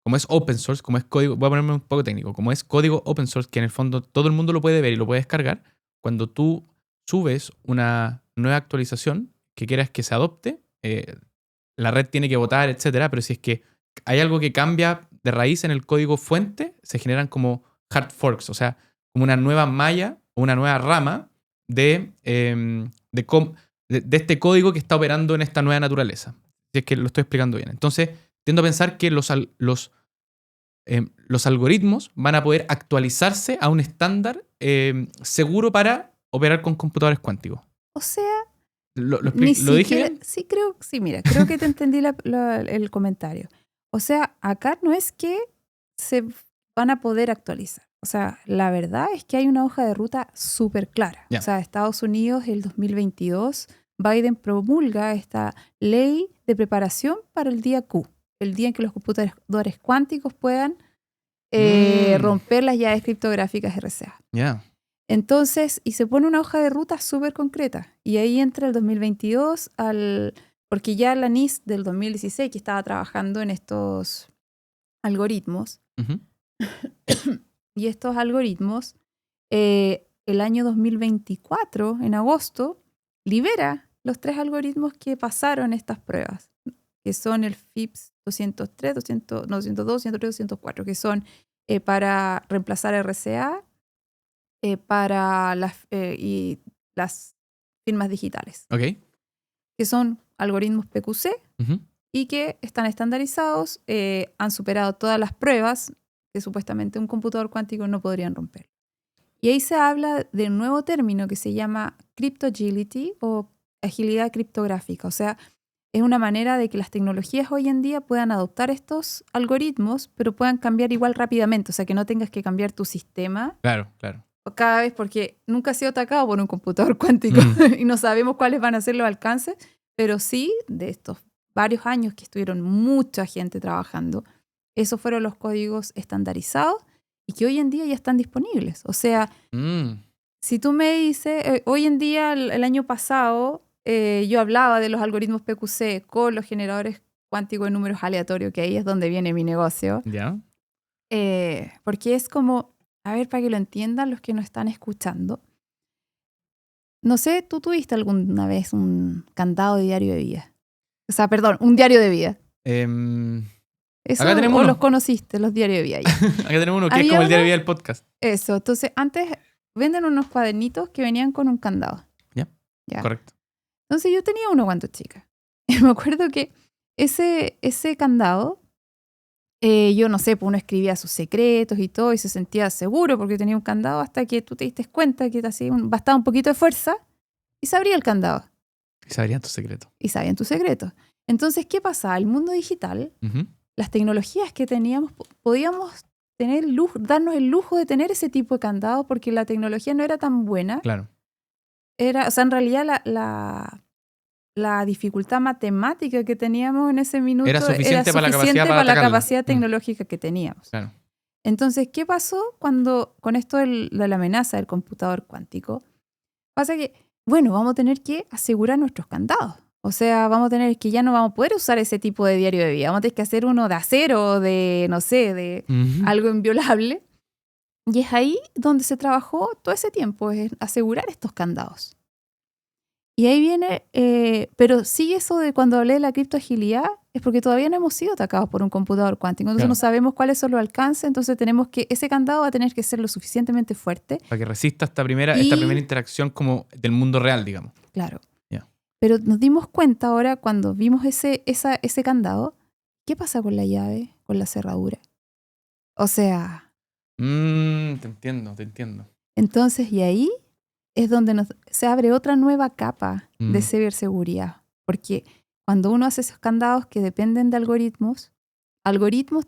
como es open source, como es código, voy a ponerme un poco técnico, como es código open source, que en el fondo todo el mundo lo puede ver y lo puede descargar, cuando tú subes una nueva actualización que quieras que se adopte, la red tiene que votar, etcétera, pero si es que hay algo que cambia de raíz en el código fuente, se generan como hard forks, o sea, como una nueva malla o una nueva rama de este código que está operando en esta nueva naturaleza. Si es que lo estoy explicando bien. Entonces, tiendo a pensar que los algoritmos van a poder actualizarse a un estándar seguro para operar con computadores cuánticos. O sea, ¿Lo ni dije siquiera, bien? sí, mira, creo que te entendí el comentario. O sea, acá no es que se van a poder actualizar. O sea, la verdad es que hay una hoja de ruta súper clara. Ya. O sea, Estados Unidos, el 2022, Biden promulga esta ley de preparación para el día Q, el día en que los computadores cuánticos puedan romper las llaves criptográficas RSA. Ya. Entonces, y se pone una hoja de ruta súper concreta. Y ahí entra el 2022 porque ya la NIST del 2016, que estaba trabajando en estos algoritmos, Ujú. y estos algoritmos, el año 2024, en agosto, libera los 3 algoritmos que pasaron estas pruebas, que son el FIPS 203, 202, 203, 204, que son para reemplazar RCA, para y las firmas digitales, Ok. que son algoritmos PQC Ujú. y que están estandarizados, han superado todas las pruebas que supuestamente un computador cuántico no podrían romper. Y ahí se habla de un nuevo término que se llama cryptagility o agilidad criptográfica. O sea, es una manera de que las tecnologías hoy en día puedan adoptar estos algoritmos, pero puedan cambiar igual rápidamente. O sea, que no tengas que cambiar tu sistema Claro, claro. cada vez, porque nunca ha sido atacado por un computador cuántico y no sabemos cuáles van a ser los alcances, pero sí, de estos varios años que estuvieron mucha gente trabajando, esos fueron los códigos estandarizados y que hoy en día ya están disponibles. O sea, si tú me dices, hoy en día, el año pasado, yo hablaba de los algoritmos PQC con los generadores cuánticos de números aleatorios, que ahí es donde viene mi negocio. Ya. Porque es como, a ver, para que lo entiendan los que nos están escuchando. No sé, ¿tú tuviste alguna vez un candado de diario de vida? O sea, perdón, un diario de vida. Eso, Acá tenemos o uno. los conociste, los diarios de vida. Ya. Acá tenemos uno que es Había como el diario de uno- vida del podcast. Eso, entonces antes venden unos cuadernitos que venían con un candado. Ya. Correcto. Entonces yo tenía uno cuando chica. Y me acuerdo que ese candado, yo no sé, pues uno escribía sus secretos y todo y se sentía seguro porque tenía un candado hasta que tú te diste cuenta que te hacía bastaba un poquito de fuerza y se abría el candado. Y sabrían tus secretos. Y sabían tus secretos. Entonces, ¿qué pasaba? El mundo digital, las tecnologías que teníamos, podíamos darnos el lujo de tener ese tipo de candado porque la tecnología no era tan buena. Claro. O sea, en realidad la dificultad matemática que teníamos en ese minuto Era suficiente para la capacidad para para la atacarla. capacidad tecnológica que teníamos. Claro. Entonces, ¿qué pasó con esto de la amenaza del computador cuántico? Pasa que, bueno, vamos a tener que asegurar nuestros candados. O sea, vamos a tener que ya no vamos a poder usar ese tipo de diario de vida. Vamos a tener que hacer uno de acero, de, no sé, de algo inviolable. Y es ahí donde se trabajó todo ese tiempo, es asegurar estos candados. Y ahí viene, pero sí, eso de cuando hablé de la criptoagilidad es porque todavía no hemos sido atacados por un computador cuántico. Entonces no sabemos cuáles son los alcances, entonces tenemos que, ese candado va a tener que ser lo suficientemente fuerte. Para que resista esta primera interacción como del mundo real, digamos. Claro. Pero nos dimos cuenta ahora cuando vimos ese candado, ¿qué pasa con la llave, con la cerradura? O sea... Te entiendo. Entonces, y ahí es donde se abre otra nueva capa de ciberseguridad. Porque cuando uno hace esos candados que dependen de algoritmos,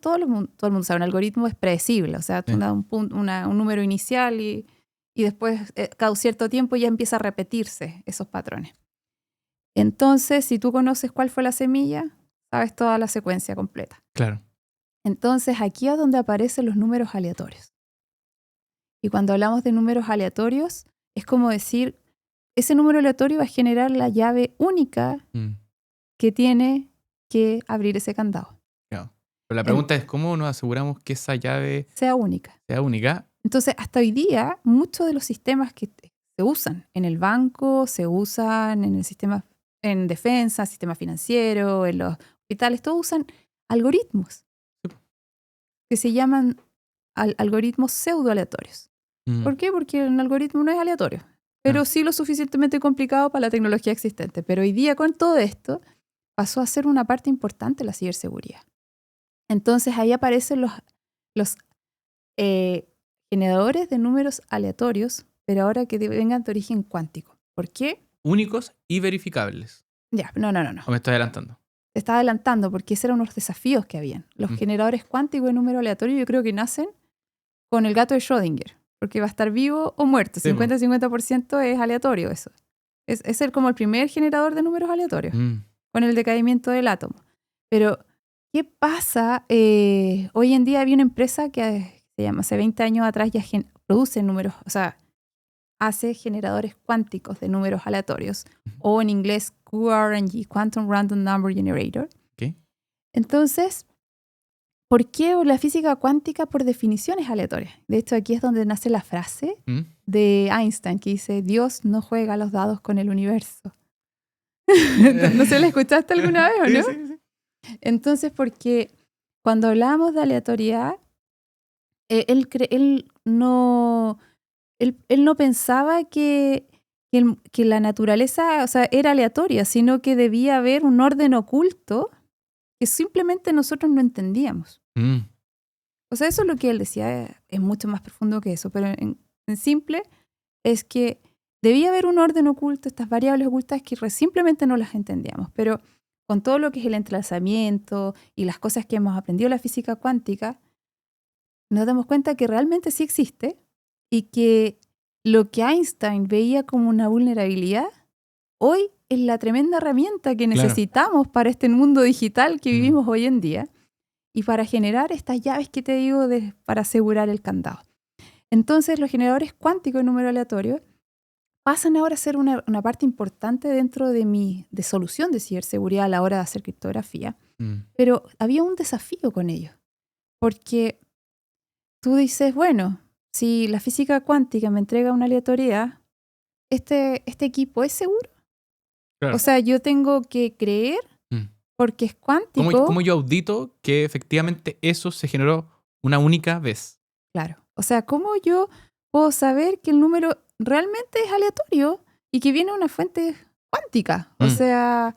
todo el mundo sabe, un algoritmo es predecible. O sea, tú das un número inicial y después, cada cierto tiempo, ya empieza a repetirse esos patrones. Entonces, si tú conoces cuál fue la semilla, sabes toda la secuencia completa. Claro. Entonces, aquí es donde aparecen los números aleatorios. Y cuando hablamos de números aleatorios, es como decir, ese número aleatorio va a generar la llave única que tiene que abrir ese candado. Claro. Pero la pregunta es, ¿cómo nos aseguramos que esa llave sea única? Entonces, hasta hoy día, muchos de los sistemas que se usan en el banco, se usan en el sistema, en defensa, sistema financiero, en los hospitales, todos usan algoritmos que se llaman algoritmos pseudoaleatorios. ¿Por qué? Porque el algoritmo no es aleatorio, pero sí lo suficientemente complicado para la tecnología existente. Pero hoy día, con todo esto, pasó a ser una parte importante de la ciberseguridad. Entonces, ahí aparecen los generadores de números aleatorios, pero ahora que vengan de origen cuántico. ¿Por qué? Únicos y verificables. Ya, no. ¿O me estoy adelantando? Te estaba adelantando porque esos eran unos desafíos que habían. Los generadores cuánticos de número aleatorio yo creo que nacen con el gato de Schrödinger, porque va a estar vivo o muerto. 50-50% es aleatorio eso. Es como el primer generador de números aleatorios, con el decaimiento del átomo. Pero, ¿qué pasa? Hoy en día había una empresa que se llama, hace 20 años atrás ya produce números, o sea, hace generadores cuánticos de números aleatorios, o en inglés QRNG, Quantum Random Number Generator. Okay. Entonces, ¿por qué la física cuántica por definición es aleatoria? De hecho, aquí es donde nace la frase de Einstein que dice, Dios no juega los dados con el universo. ¿No se la escuchaste alguna vez o no? Sí. Entonces, porque cuando hablábamos de aleatoriedad, él no pensaba que la naturaleza, o sea, era aleatoria, sino que debía haber un orden oculto que simplemente nosotros no entendíamos. O sea, eso es lo que él decía, es mucho más profundo que eso, pero en simple es que debía haber un orden oculto, estas variables ocultas que simplemente no las entendíamos. Pero con todo lo que es el entrelazamiento y las cosas que hemos aprendido en la física cuántica, nos damos cuenta que realmente sí existe y que lo que Einstein veía como una vulnerabilidad, hoy es la tremenda herramienta que necesitamos para este mundo digital que vivimos hoy en día y para generar estas llaves que te digo para asegurar el candado. Entonces, los generadores cuánticos de número aleatorio pasan ahora a ser una parte importante dentro de solución de ciberseguridad a la hora de hacer criptografía. Pero había un desafío con ellos, porque tú dices, bueno, si la física cuántica me entrega una aleatoriedad, ¿este equipo es seguro? Claro. O sea, yo tengo que creer porque es cuántico. ¿Cómo yo audito que efectivamente eso se generó una única vez? Claro. O sea, ¿cómo yo puedo saber que el número realmente es aleatorio y que viene de una fuente cuántica? O sea,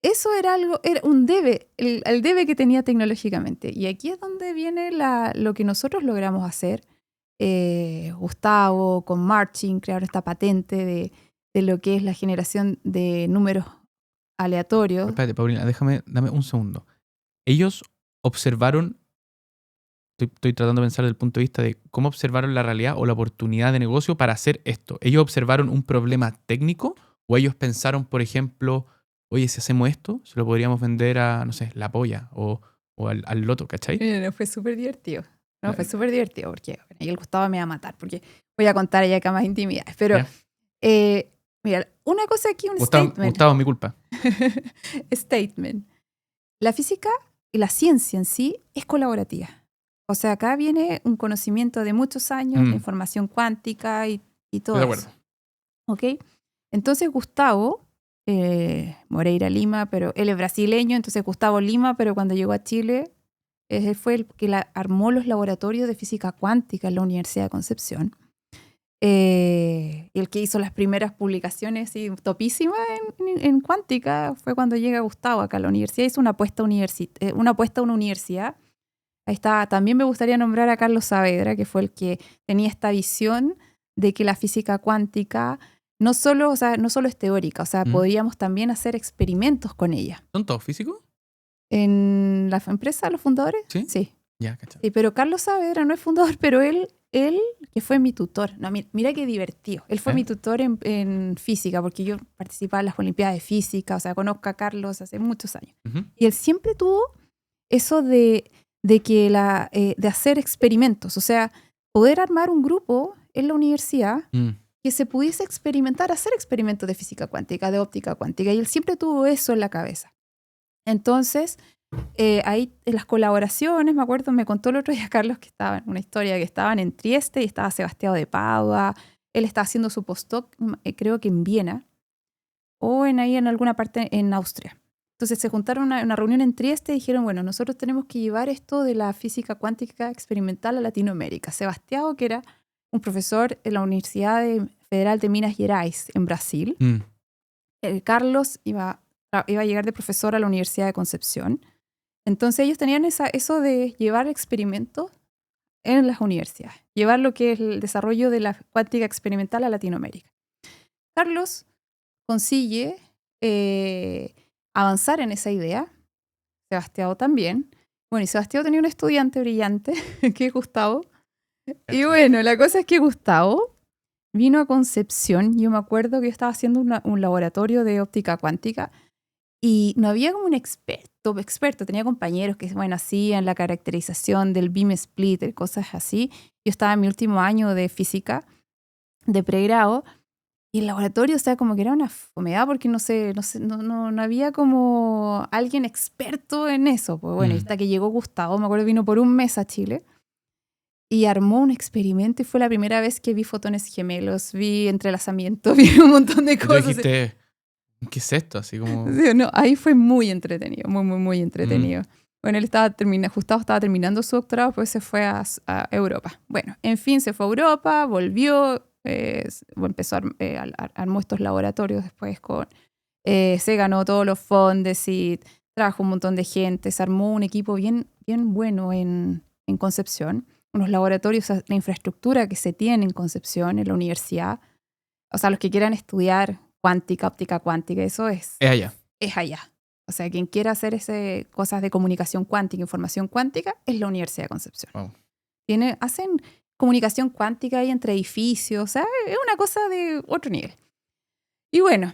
eso era un debe, el debe que tenía tecnológicamente. Y aquí es donde viene lo que nosotros logramos hacer. Gustavo con Marching crearon esta patente de lo que es la generación de números aleatorios. Espérate, Paulina, dame un segundo. Ellos observaron, estoy tratando de pensar desde el punto de vista de cómo observaron la realidad o la oportunidad de negocio para hacer esto. ¿Ellos observaron un problema técnico o ellos pensaron, por ejemplo, oye, si hacemos esto, se lo podríamos vender a, no sé, la polla o al loto, ¿cachai? Fue súper divertido. Fue súper divertido porque y el Gustavo me va a matar porque voy a contar ya acá más intimidades. Pero, mira, una cosa aquí, statement. Gustavo, mi culpa. Statement. La física y la ciencia en sí es colaborativa. O sea, acá viene un conocimiento de muchos años, de información cuántica y todo eso. De acuerdo. ¿Ok? Entonces Gustavo Moreira Lima, pero él es brasileño, entonces Gustavo Lima, pero cuando llegó a Chile, él fue el que armó los laboratorios de física cuántica en la Universidad de Concepción. El que hizo las primeras publicaciones topísimas en cuántica fue cuando llega Gustavo acá a la universidad. Hizo una apuesta a una universidad. Ahí está. También me gustaría nombrar a Carlos Saavedra, que fue el que tenía esta visión de que la física cuántica no solo es teórica, o sea, podríamos también hacer experimentos con ella. ¿Son todos físicos? ¿En la empresa, los fundadores? Sí. Sí. Ya, cachado. Sí, pero Carlos Saavedra no es fundador, pero él que fue mi tutor. No, mira qué divertido. Él fue mi tutor en física, porque yo participaba en las Olimpiadas de Física, o sea, conozco a Carlos hace muchos años. Y él siempre tuvo eso de hacer experimentos, o sea, poder armar un grupo en la universidad que se pudiese hacer experimentos de física cuántica, de óptica cuántica, y él siempre tuvo eso en la cabeza. Entonces, ahí en las colaboraciones, me acuerdo, me contó el otro día Carlos que estaba en una historia que estaban en Trieste y estaba Sebastião de Padua. Él estaba haciendo su postdoc, creo que en Viena o ahí en alguna parte en Austria. Entonces se juntaron a una reunión en Trieste y dijeron, bueno, nosotros tenemos que llevar esto de la física cuántica experimental a Latinoamérica. Sebastião, que era un profesor en la Universidad Federal de Minas Gerais, en Brasil. Carlos iba a llegar de profesor a la Universidad de Concepción. Entonces ellos tenían eso de llevar experimentos en las universidades, llevar lo que es el desarrollo de la cuántica experimental a Latinoamérica. Carlos consigue avanzar en esa idea, Sebastião también. Bueno, y Sebastião tenía un estudiante brillante, que es Gustavo. Y bueno, la cosa es que Gustavo vino a Concepción. Yo me acuerdo que yo estaba haciendo un laboratorio de óptica cuántica y no había como un experto. Tenía compañeros que, bueno, hacían la caracterización del beam splitter, cosas así. Yo estaba en mi último año de física, de pregrado, y el laboratorio, o sea, como que era una fomedad porque no había como alguien experto en eso. Pues bueno, hasta que llegó Gustavo, me acuerdo, vino por un mes a Chile y armó un experimento y fue la primera vez que vi fotones gemelos, vi entrelazamiento, vi un montón de cosas. Tú dijiste, ¿qué es esto? Así como... Sí, no, ahí fue muy entretenido, muy entretenido. Bueno, Gustavo estaba terminando su doctorado, pues se fue a Europa. Bueno, en fin, se fue a Europa, volvió, empezó armó estos laboratorios después se ganó todos los fondos y trajo un montón de gente, se armó un equipo bien bueno en Concepción, unos laboratorios, la infraestructura que se tiene en Concepción, en la universidad, o sea, los que quieran estudiar cuántica, óptica cuántica, eso es allá. Es allá. O sea, quien quiera hacer cosas de comunicación cuántica, información cuántica, es la Universidad de Concepción. Wow. Hacen comunicación cuántica ahí entre edificios, o sea, es una cosa de otro nivel. Y bueno,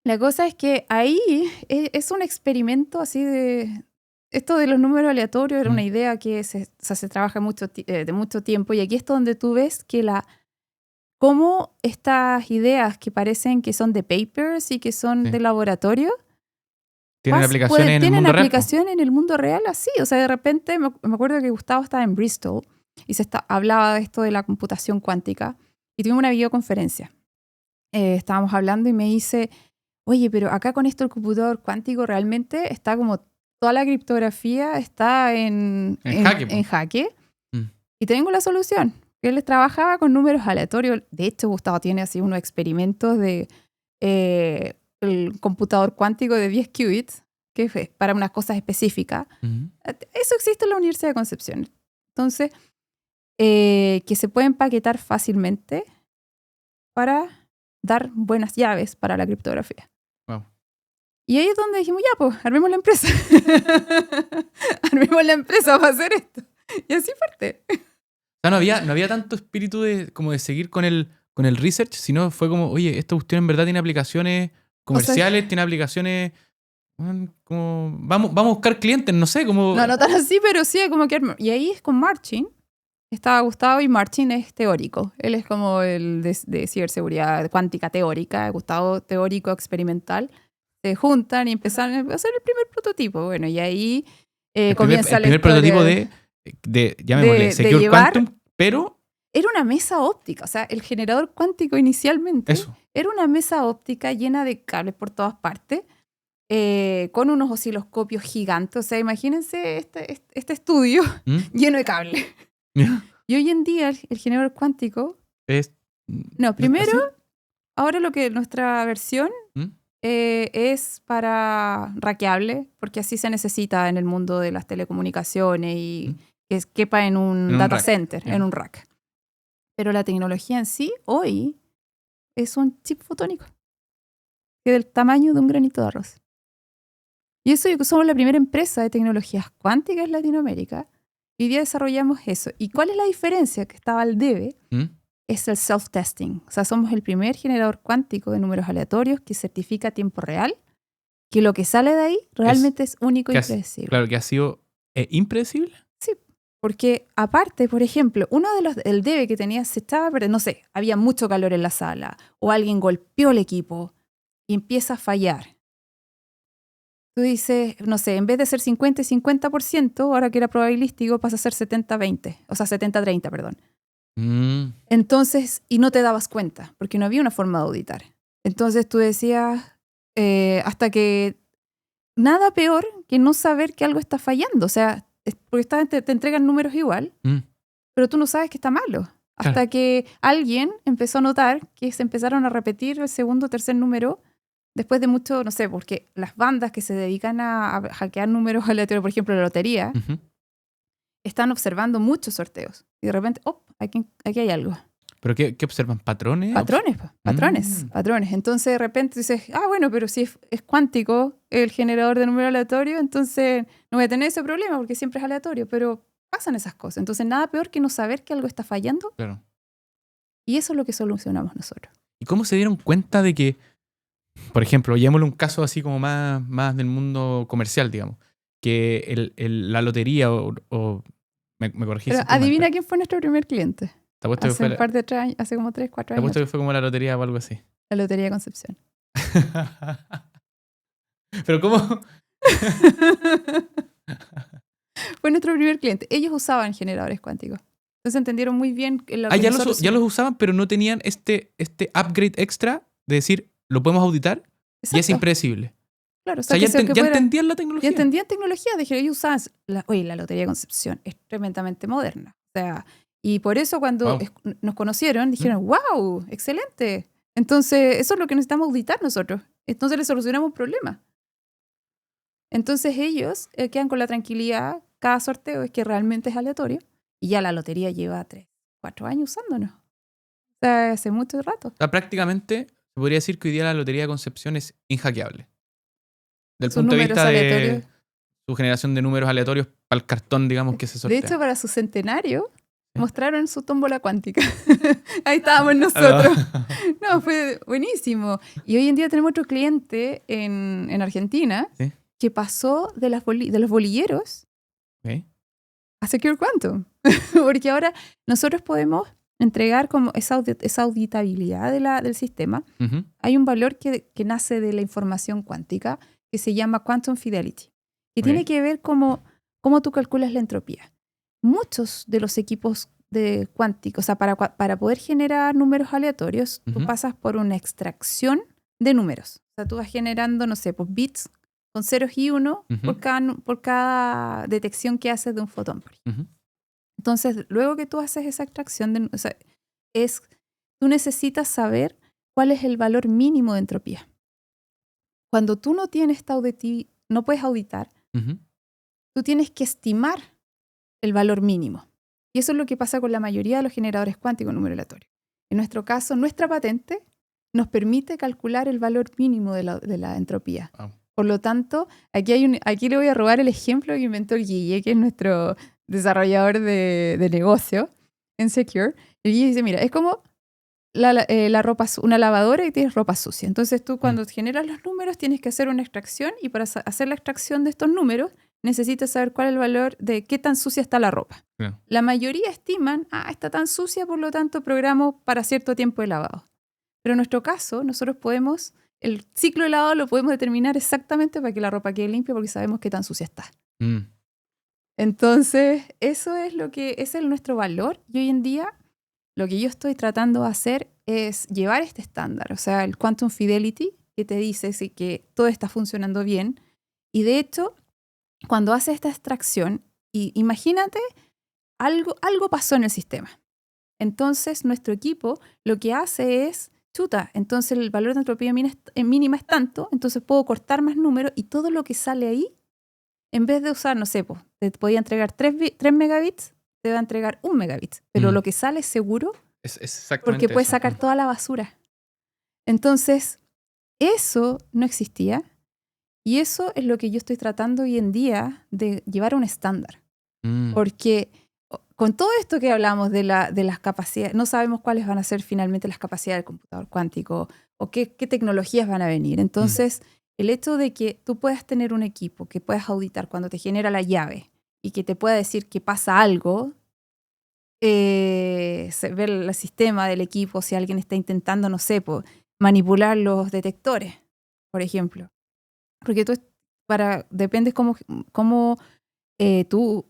la cosa es que ahí es un experimento así de... Esto de los números aleatorios era una idea que se trabaja de mucho tiempo, y aquí es donde tú ves que cómo estas ideas que parecen que son de papers y que son de laboratorio tienen aplicaciones en el mundo real. Tienen aplicación en el mundo real así. O sea, de repente me acuerdo que Gustavo estaba en Bristol y hablaba de esto de la computación cuántica y tuvimos una videoconferencia. Estábamos hablando y me dice, oye, pero acá con esto el computador cuántico realmente está como toda la criptografía está en jaque. Y tengo la solución. Él trabajaba con números aleatorios. De hecho, Gustavo tiene así unos experimentos de el computador cuántico de 10 qubits, que es para unas cosas específicas. Eso existe en la Universidad de Concepción. Entonces, que se puede empaquetar fácilmente para dar buenas llaves para la criptografía. Wow. Y ahí es donde dijimos, ya, pues, armemos la empresa. Armemos la empresa para hacer esto. Y así parte. O sea, no había tanto espíritu como de seguir con el research, sino fue como, oye, esta cuestión en verdad tiene aplicaciones comerciales, tiene aplicaciones como... Vamos a buscar clientes, no sé, como... No tan así, pero sí, como que... Y ahí es con Marcin. Estaba Gustavo y Marcin es teórico. Él es como el de ciberseguridad cuántica teórica, Gustavo teórico experimental. Se juntan y empezaron a hacer el primer prototipo. Bueno, y ahí comienza el primer prototipo llamémosle Secure Quantum, pero... Era una mesa óptica, o sea, el generador cuántico inicialmente era una mesa óptica llena de cables por todas partes, con unos osciloscopios gigantes. O sea, imagínense este estudio lleno de cables. Y hoy en día el generador cuántico... ahora nuestra versión es para rackable, porque así se necesita en el mundo de las telecomunicaciones y que quepa en un data center, en un rack. Pero la tecnología en sí, hoy, es un chip fotónico, que es del tamaño de un granito de arroz. Y eso, somos la primera empresa de tecnologías cuánticas en Latinoamérica. Y hoy día desarrollamos eso. ¿Y cuál es la diferencia? Que estaba al debe, es el self-testing. O sea, somos el primer generador cuántico de números aleatorios que certifica a tiempo real que lo que sale de ahí realmente es único y impredecible. Claro, que ha sido impredecible. Sí. Porque aparte, por ejemplo, el debe que tenía se estaba perdiendo, no sé, había mucho calor en la sala o alguien golpeó el equipo y empieza a fallar. tú dices, no sé, en vez de ser 50 y 50%, ahora que era probabilístico, pasa a ser 70-20, o sea, 70-30, perdón. Entonces, y no te dabas cuenta, porque no había una forma de auditar. Entonces tú decías, hasta que nada peor que no saber que algo está fallando. O sea, porque te entregan números igual, pero tú no sabes que está malo. Hasta que alguien empezó a notar que se empezaron a repetir el segundo o tercer número después de mucho, no sé, porque las bandas que se dedican a hackear números aleatorios, por ejemplo, la lotería, están observando muchos sorteos. Y de repente, aquí hay algo. ¿Pero qué observan? ¿Patrones? Patrones. Entonces de repente dices, bueno, pero si es cuántico el generador de número aleatorio, entonces no voy a tener ese problema porque siempre es aleatorio, pero pasan esas cosas. Entonces nada peor que no saber que algo está fallando. Claro. Y eso es lo que solucionamos nosotros. ¿Y cómo se dieron cuenta de que, por ejemplo, llevémosle un caso así como más del mundo comercial, digamos, que la lotería o me corregís? Pero adivina quién fue nuestro primer cliente. Te apuesto hace un par de años, hace como 3, 4 años. Te apuesto que fue como la lotería o algo así. La Lotería de Concepción. ¿Pero cómo? Fue nuestro primer cliente. Ellos usaban generadores cuánticos. Entonces entendieron muy bien lo que ya los usaban, pero no tenían este upgrade extra de decir, lo podemos auditar. Exacto. Y es impredecible. Claro, o sea, ya entendían la tecnología. Ya entendían tecnología. Dijeron, ellos usaban, la Lotería de Concepción es tremendamente moderna. O sea, y por eso cuando nos conocieron, dijeron, wow, excelente. Entonces, eso es lo que necesitamos auditar nosotros. Entonces les solucionamos un problema. Entonces ellos quedan con la tranquilidad, cada sorteo es que realmente es aleatorio. Y ya la lotería lleva 3, 4 años usándonos. O sea, hace mucho rato. O sea, prácticamente se podría decir que hoy día la Lotería de Concepción es inhackeable. Del punto de vista de su generación de números aleatorios para el cartón, digamos, que se sortea. De hecho, para su centenario, mostraron su tómbola cuántica. Ahí estábamos nosotros. No, fue buenísimo. Y hoy en día tenemos otro cliente en Argentina que pasó de los bolilleros a Secure Quantum. Porque ahora nosotros podemos entregar como esa auditabilidad del sistema. Hay un valor que nace de la información cuántica que se llama Quantum Fidelity. Y tiene que ver cómo tú calculas la entropía. Muchos de los equipos de cuánticos, o sea, para poder generar números aleatorios, tú pasas por una extracción de números. O sea, tú vas generando, no sé, pues bits con ceros y uno por cada detección que haces de un fotón. Entonces, luego que tú haces esa extracción, tú necesitas saber cuál es el valor mínimo de entropía. Cuando tú no tienes no puedes auditar, tú tienes que estimar el valor mínimo. Y eso es lo que pasa con la mayoría de los generadores cuánticos número aleatorio. En nuestro caso, nuestra patente nos permite calcular el valor mínimo de la entropía. Wow. Por lo tanto, aquí le voy a robar el ejemplo que inventó el Guille, que es nuestro desarrollador de negocio en Secure. El Guille dice, mira, es como una lavadora y tienes ropa sucia. Entonces tú cuando generas los números tienes que hacer una extracción y para hacer la extracción de estos números necesitas saber cuál es el valor de qué tan sucia está la ropa. Yeah. La mayoría estiman, está tan sucia, por lo tanto programo para cierto tiempo de lavado. Pero en nuestro caso, nosotros el ciclo de lavado lo podemos determinar exactamente para que la ropa quede limpia porque sabemos qué tan sucia está. Entonces, ese es nuestro valor. Y hoy en día, lo que yo estoy tratando de hacer es llevar este estándar, o sea, el Quantum Fidelity, que te dice que todo está funcionando bien. Y de hecho, cuando hace esta extracción, imagínate, algo pasó en el sistema. Entonces, nuestro equipo lo que hace es, entonces el valor de entropía mínima es tanto, entonces puedo cortar más números y todo lo que sale ahí, en vez de usar, no sé, te podía entregar 3 megabits, te va a entregar 1 megabit. Pero lo que sale es seguro es exactamente porque puedes sacar toda la basura. Entonces, eso no existía. Y eso es lo que yo estoy tratando hoy en día de llevar a un estándar. Porque con todo esto que hablamos de las capacidades, no sabemos cuáles van a ser finalmente las capacidades del computador cuántico o qué tecnologías van a venir. Entonces, el hecho de que tú puedas tener un equipo que puedas auditar cuando te genera la llave y que te pueda decir que pasa algo, ver el sistema del equipo, si alguien está intentando, no sé, manipular los detectores, por ejemplo. Porque tú depende cómo tú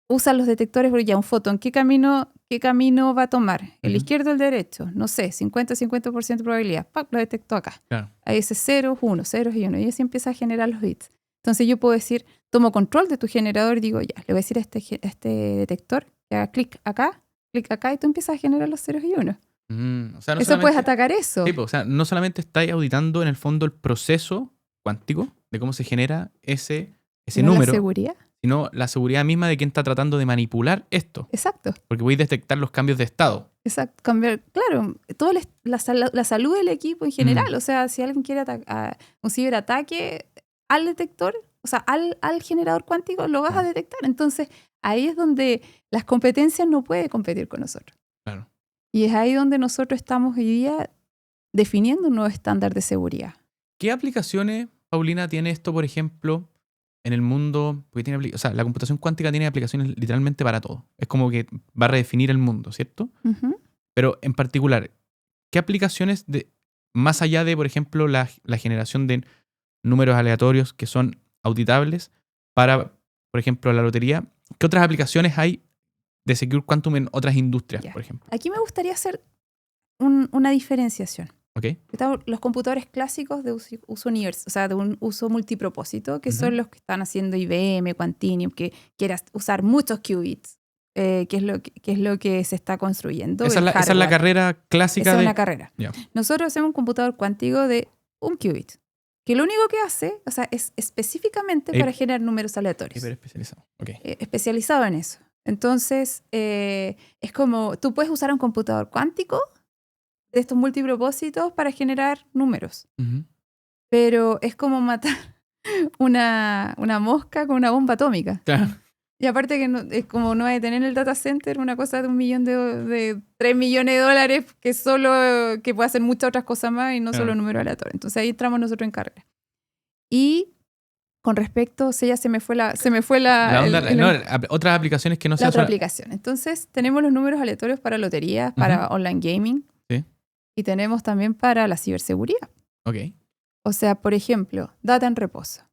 usas los detectores, porque ya un fotón, ¿qué camino va a tomar? ¿El izquierdo o el derecho? No sé, 50% de probabilidad. ¡Pac! Lo detectó acá. Claro. Ahí dice 0, 1, 0 y 1. Y así empieza a generar los bits. Entonces yo puedo decir, tomo control de tu generador y digo, ya, le voy a decir a este detector que haga clic acá, y tú empiezas a generar los ceros y unos. O sea, Eso puedes atacar eso. Sí, o sea, no solamente estáis auditando en el fondo el proceso cuántico de cómo se genera ese número, la seguridad. Sino la seguridad misma de quien está tratando de manipular esto. Exacto. Porque voy a detectar los cambios de estado. Exacto. Claro, la salud del equipo en general. O sea, si alguien quiere un ciberataque al detector, o sea, al generador cuántico, lo vas a detectar. Entonces, ahí es donde las competencias no pueden competir con nosotros. Claro. Y es ahí donde nosotros estamos hoy día definiendo un nuevo estándar de seguridad. ¿Qué aplicaciones, Paulina, tiene esto, por ejemplo, en el mundo? Porque o sea, la computación cuántica tiene aplicaciones literalmente para todo. Es como que va a redefinir el mundo, ¿cierto? Uh-huh. Pero en particular, ¿qué aplicaciones, más allá de, por ejemplo, la generación de números aleatorios que son auditables para, por ejemplo, la lotería, qué otras aplicaciones hay de Secure Quantum en otras industrias, por ejemplo? Aquí me gustaría hacer una diferenciación. Okay. Están los computadores clásicos de uso universal, o sea, de un uso multipropósito, que son los que están haciendo IBM, Quantinium, que quieras usar muchos qubits, que es lo que se está construyendo. Esa es la carrera clásica. Esa es una carrera. Yeah. Nosotros hacemos un computador cuántico de un qubit, que lo único que hace, o sea, es específicamente para generar números aleatorios. Especializado. Okay. Especializado en eso. Entonces, es como, tú puedes usar un computador cuántico de estos multipropósitos para generar números. Uh-huh. Pero es como matar una mosca con una bomba atómica. Claro. Y aparte que es como no hay de tener en el data center una cosa de de 3 millones de dólares que puede hacer muchas otras cosas más y no solo números aleatorios. Entonces ahí entramos nosotros en carrera. Y con respecto, se me fue la otras aplicaciones que no sean... La otra aplicación. Entonces tenemos los números aleatorios para loterías, para online gaming. Sí. Y tenemos también para la ciberseguridad. Ok. O sea, por ejemplo, data en reposo.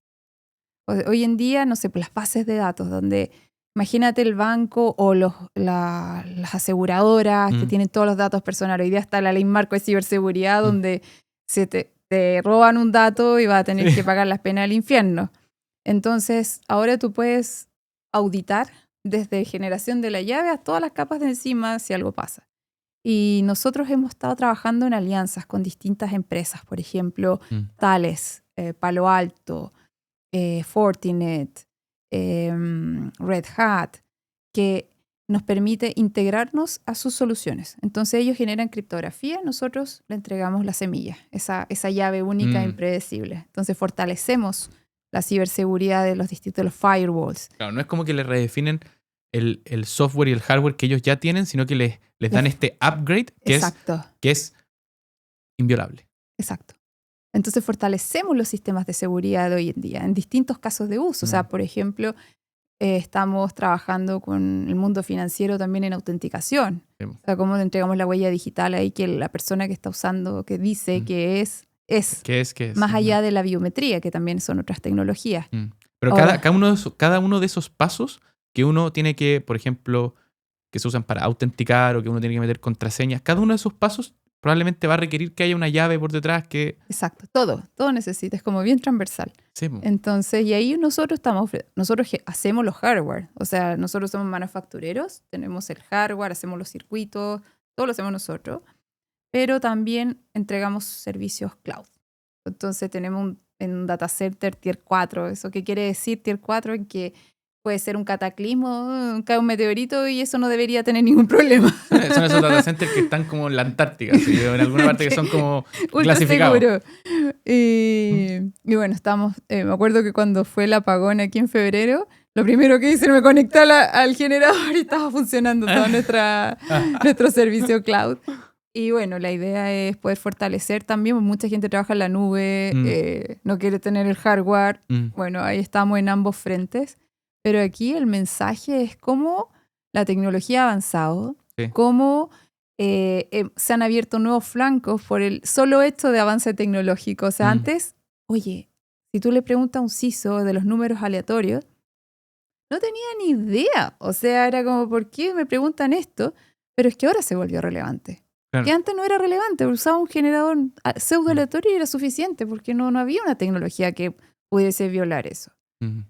Hoy en día, no sé, las bases de datos, donde imagínate el banco o las aseguradoras que tienen todos los datos personales. Hoy día está la ley marco de ciberseguridad donde te roban un dato y vas a tener que pagar las penas del infierno. Entonces, ahora tú puedes auditar desde generación de la llave a todas las capas de encima si algo pasa. Y nosotros hemos estado trabajando en alianzas con distintas empresas, por ejemplo, Thales, Palo Alto, Fortinet, Red Hat, que nos permite integrarnos a sus soluciones. Entonces ellos generan criptografía, nosotros le entregamos la semilla, esa llave única e impredecible. Entonces fortalecemos la ciberseguridad de los distintos firewalls. Claro, no es como que le redefinen el software y el hardware que ellos ya tienen, sino que les dan este upgrade que es inviolable. Exacto. Entonces fortalecemos los sistemas de seguridad de hoy en día en distintos casos de uso. O sea, por ejemplo, estamos trabajando con el mundo financiero también en autenticación. Sí. O sea, cómo le entregamos la huella digital ahí que la persona que está usando, que dice que es más allá de la biometría, que también son otras tecnologías. Pero cada uno de esos pasos que uno tiene que, por ejemplo, que se usan para autenticar o que uno tiene que meter contraseñas, cada uno de esos pasos probablemente va a requerir que haya una llave por detrás que... Exacto, todo necesita, es como bien transversal. Sí. Entonces, y ahí nosotros hacemos los hardware, o sea, nosotros somos manufactureros, tenemos el hardware, hacemos los circuitos, todo lo hacemos nosotros, pero también entregamos servicios cloud. Entonces tenemos un data center tier 4, ¿eso qué quiere decir tier 4? En que puede ser un cataclismo, cae un meteorito y eso no debería tener ningún problema. Son esos data centers que están como en la Antártica, ¿sí? En alguna parte que son como clasificados. Seguro. Y bueno, me acuerdo que cuando fue el apagón aquí en febrero, lo primero que hice me conecté al generador y estaba funcionando todo nuestro servicio cloud. Y bueno, la idea es poder fortalecer también, mucha gente trabaja en la nube, no quiere tener el hardware. Bueno, ahí estamos en ambos frentes. Pero aquí el mensaje es cómo la tecnología ha avanzado, cómo se han abierto nuevos flancos por el solo hecho de avance tecnológico. O sea, antes, oye, si tú le preguntas a un CISO de los números aleatorios, no tenía ni idea. O sea, era como, ¿por qué me preguntan esto? Pero es que ahora se volvió relevante. Claro. Que antes no era relevante, usaba un generador pseudo aleatorio y era suficiente, porque no había una tecnología que pudiese violar eso,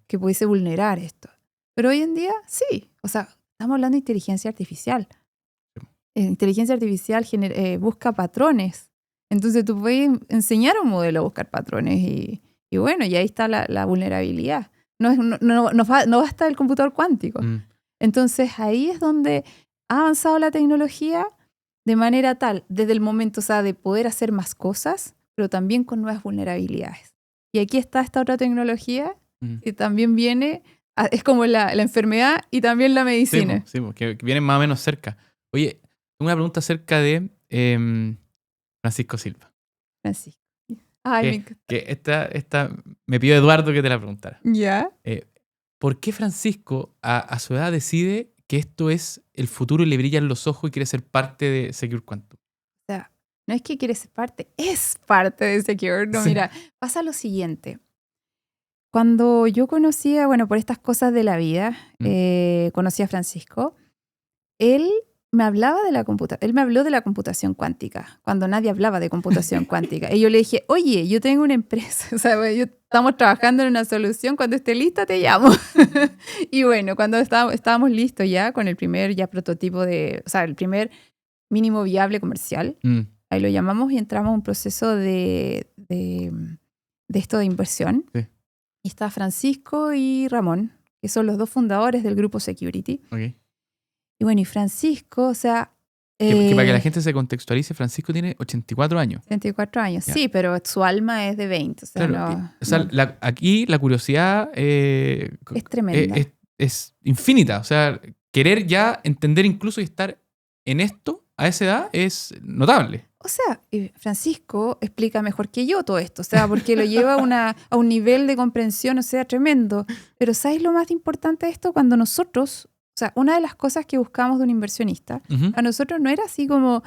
que pudiese vulnerar esto. Pero hoy en día, sí. O sea, estamos hablando de inteligencia artificial. Inteligencia artificial busca patrones. Entonces tú puedes enseñar a un modelo a buscar patrones y bueno, y ahí está la vulnerabilidad. No basta el computador cuántico. Entonces ahí es donde ha avanzado la tecnología de manera tal, desde el momento, o sea, de poder hacer más cosas, pero también con nuevas vulnerabilidades. Y aquí está esta otra tecnología que también viene, es como la enfermedad y también la medicina. Sí, que vienen más o menos cerca. Oye, tengo una pregunta acerca de Francisco Silva. Francisco. Ay, me encanta. Que esta me pidió Eduardo que te la preguntara. ¿Ya? ¿Por qué Francisco a su edad decide que esto es el futuro y le brillan los ojos y quiere ser parte de Secure Quantum? O sea, no es que quiere ser parte, es parte de Secure. No, sí. Mira, pasa lo siguiente. Cuando yo conocía, bueno, por estas cosas de la vida, conocí a Francisco, él me hablaba de la computación, él me habló de la computación cuántica, cuando nadie hablaba de computación cuántica. Y yo le dije, oye, yo tengo una empresa, o sea, estamos trabajando en una solución, cuando esté lista te llamo. Y bueno, cuando estábamos listos ya con el primer prototipo o sea, el primer mínimo viable comercial, ahí lo llamamos y entramos a un proceso de esto de inversión. Sí. Y está Francisco y Ramón, que son los dos fundadores del grupo Security. Okay. Y bueno, y Francisco, o sea... que para que la gente se contextualice, Francisco tiene 84 años. 84 años, yeah. Sí, pero su alma es de 20. O sea, claro, no, o sea no. Aquí la curiosidad es tremenda. Es infinita. O sea, querer ya entender incluso y estar en esto a esa edad es notable. O sea, Francisco explica mejor que yo todo esto, o sea, porque lo lleva a un nivel de comprensión, o sea, tremendo. Pero ¿sabes lo más importante de esto? Cuando nosotros... O sea, una de las cosas que buscamos de un inversionista, a nosotros no era así como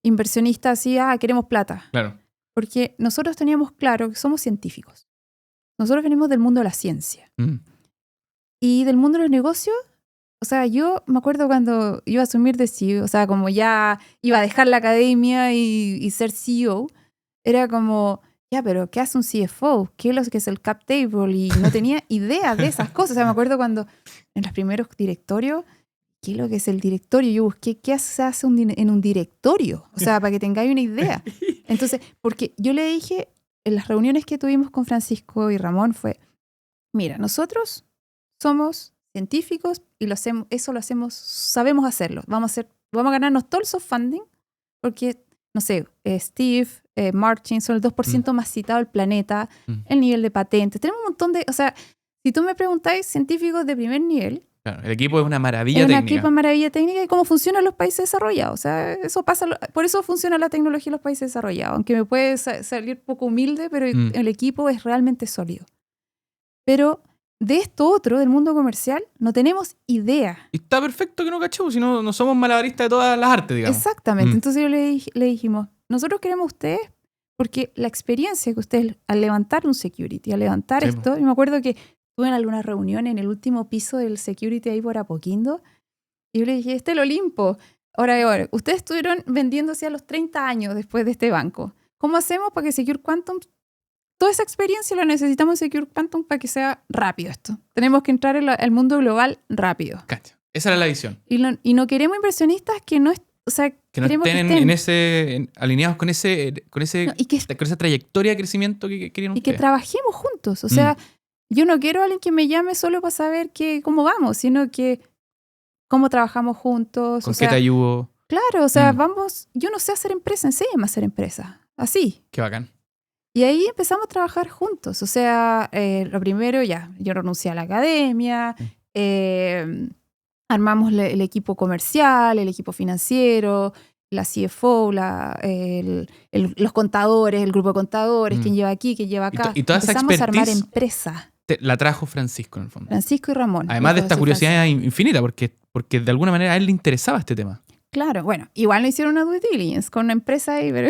inversionista, así, queremos plata. Claro. Porque nosotros teníamos claro que somos científicos. Nosotros venimos del mundo de la ciencia. Y del mundo de los negocios, o sea, yo me acuerdo cuando iba a asumir de CEO, o sea, como ya iba a dejar la academia y ser CEO, era como... Ya, pero ¿qué hace un CFO? ¿Qué es lo que es el cap table? Y no tenía idea de esas cosas. O sea, me acuerdo cuando en los primeros directorios, ¿qué es lo que es el directorio? Yo busqué, ¿qué se hace en un directorio? O sea, para que tengáis una idea. Entonces, porque yo le dije, en las reuniones que tuvimos con Francisco y Ramón fue, mira, nosotros somos científicos y eso lo hacemos, sabemos hacerlo. Vamos a ganarnos todo el soft funding porque, no sé, Steve... Martin son el 2% más citado del planeta, el nivel de patentes. Tenemos un montón de... O sea, si tú me preguntáis científicos de primer nivel... Claro, el equipo es una maravilla técnica. Es un equipo de maravilla técnica y cómo funcionan los países desarrollados. O sea, eso pasa... Por eso funciona la tecnología en los países desarrollados. Aunque me puede salir poco humilde, pero el equipo es realmente sólido. Pero de esto otro, del mundo comercial, no tenemos idea. Y está perfecto que no cachemos, si no somos malabaristas de todas las artes, digamos. Exactamente. Entonces yo le dijimos... Nosotros queremos a ustedes porque la experiencia que ustedes al levantar un security, al levantar esto, y me acuerdo que estuve en alguna reunión en el último piso del security ahí por Apoquindo, y yo le dije, este es el Olimpo. Ahora, ustedes estuvieron vendiéndose a los 30 años después de este banco. ¿Cómo hacemos para que Secure Quantum, toda esa experiencia la necesitamos en Secure Quantum para que sea rápido esto? Tenemos que entrar al mundo global rápido. Cacha. Esa era la visión. Y no queremos inversionistas que no... O sea, que no estén alineados con esa trayectoria de crecimiento que querían ustedes. Y que trabajemos juntos. O sea, yo no quiero a alguien que me llame solo para saber cómo vamos, sino que cómo trabajamos juntos. ¿Con qué te ayudo? Claro, o sea, vamos... Yo no sé hacer empresa, enséñame a hacer empresa. Así. Qué bacán. Y ahí empezamos a trabajar juntos. O sea, lo primero yo renuncié a la academia, armamos el equipo comercial, el equipo financiero, la CFO, los contadores, el grupo de contadores, quién lleva aquí, quién lleva acá. Y toda esa empezamos a armar empresa. La trajo Francisco, en el fondo. Francisco y Ramón. Además de esta curiosidad infinita, porque de alguna manera a él le interesaba este tema. Claro, bueno, igual no hicieron una due diligence con una empresa ahí, pero,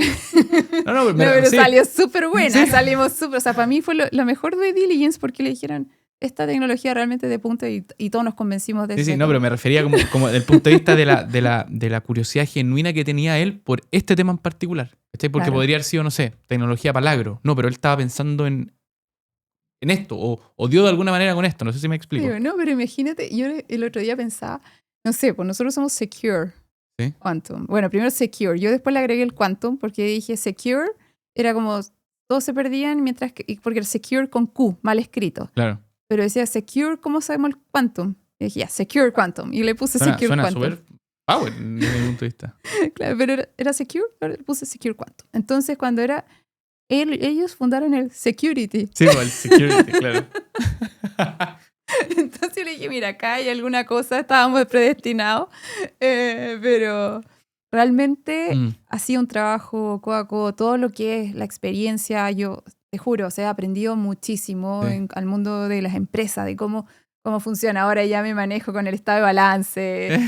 pero sí. salió súper buena, Sí. salimos súper, o sea, para mí fue la mejor due diligence porque le dijeron, esta tecnología realmente de punta y todos nos convencimos de eso. Sí, no, pero me refería como desde el punto de vista de la curiosidad genuina que tenía él por este tema en particular. ¿Cachai? Porque Claro. podría haber sido, no sé, tecnología para el agro. No, pero él estaba pensando en esto, o dio de alguna manera con esto, no sé si me explico. Sí, no, pero imagínate, yo el otro día pensaba, no sé, pues nosotros somos Secure ¿Sí? Quantum. Bueno, primero Secure, yo después le agregué el Quantum porque dije Secure, era como todos se perdían mientras que, porque el Secure con Q, mal escrito. Claro. Pero decía Secure, ¿cómo sabemos el Quantum? Y dije, ya, Secure Quantum. Y le puse Secure Suena Quantum. súper power desde mi punto de vista. Claro, pero era Secure, pero le puse Secure Quantum. Entonces, cuando era, ellos fundaron el Security. Sí, el security, claro. Entonces le dije, mira, acá hay alguna cosa, estábamos predestinados, pero realmente ha sido un trabajo codo a codo, todo lo que es la experiencia, yo te juro, o sea, he aprendido muchísimo Sí. al mundo de las empresas, de cómo funciona. Ahora ya me manejo con el estado de balance,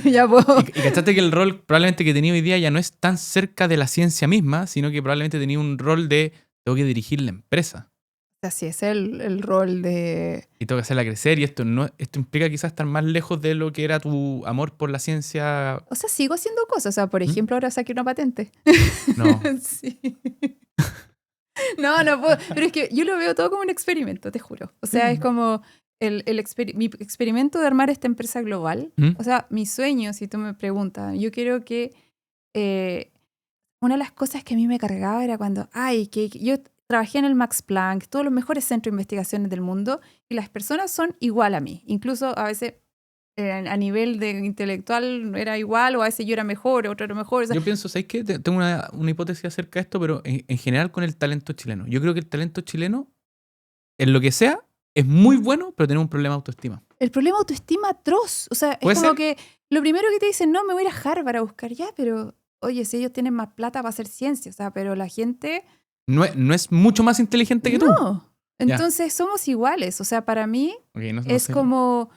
ya puedo... Y cachaste que el rol probablemente que tenía hoy día ya no es tan cerca de la ciencia misma, sino que probablemente tenía un rol de tengo que dirigir la empresa. Así es el rol de... Y tengo que hacerla crecer, y esto implica quizás estar más lejos de lo que era tu amor por la ciencia. O sea, sigo haciendo cosas. O sea, por ejemplo, ahora saqué una patente. No. Sí. No puedo. Pero es que yo lo veo todo como un experimento, te juro. O sea, es como mi experimento de armar esta empresa global. O sea, mi sueño, si tú me preguntas, yo quiero que una de las cosas que a mí me cargaba era cuando, que yo trabajé en el Max Planck, todos los mejores centros de investigaciones del mundo, y las personas son igual a mí. Incluso a veces a nivel de intelectual era igual, o a veces yo era mejor, otro era mejor. O sea, yo pienso, ¿sabes qué? Tengo una hipótesis acerca de esto, pero en general con el talento chileno. Yo creo que el talento chileno, en lo que sea, es muy bueno, pero tiene un problema de autoestima. El problema de autoestima atroz. O sea, es como ¿Puede ser? que lo primero que te dicen, no, me voy a ir a Harvard a buscar ya, pero oye, si ellos tienen más plata para hacer ciencia, o sea, pero la gente... No es mucho más inteligente que tú. No. Entonces somos iguales. O sea, para mí Okay, no es sé. como...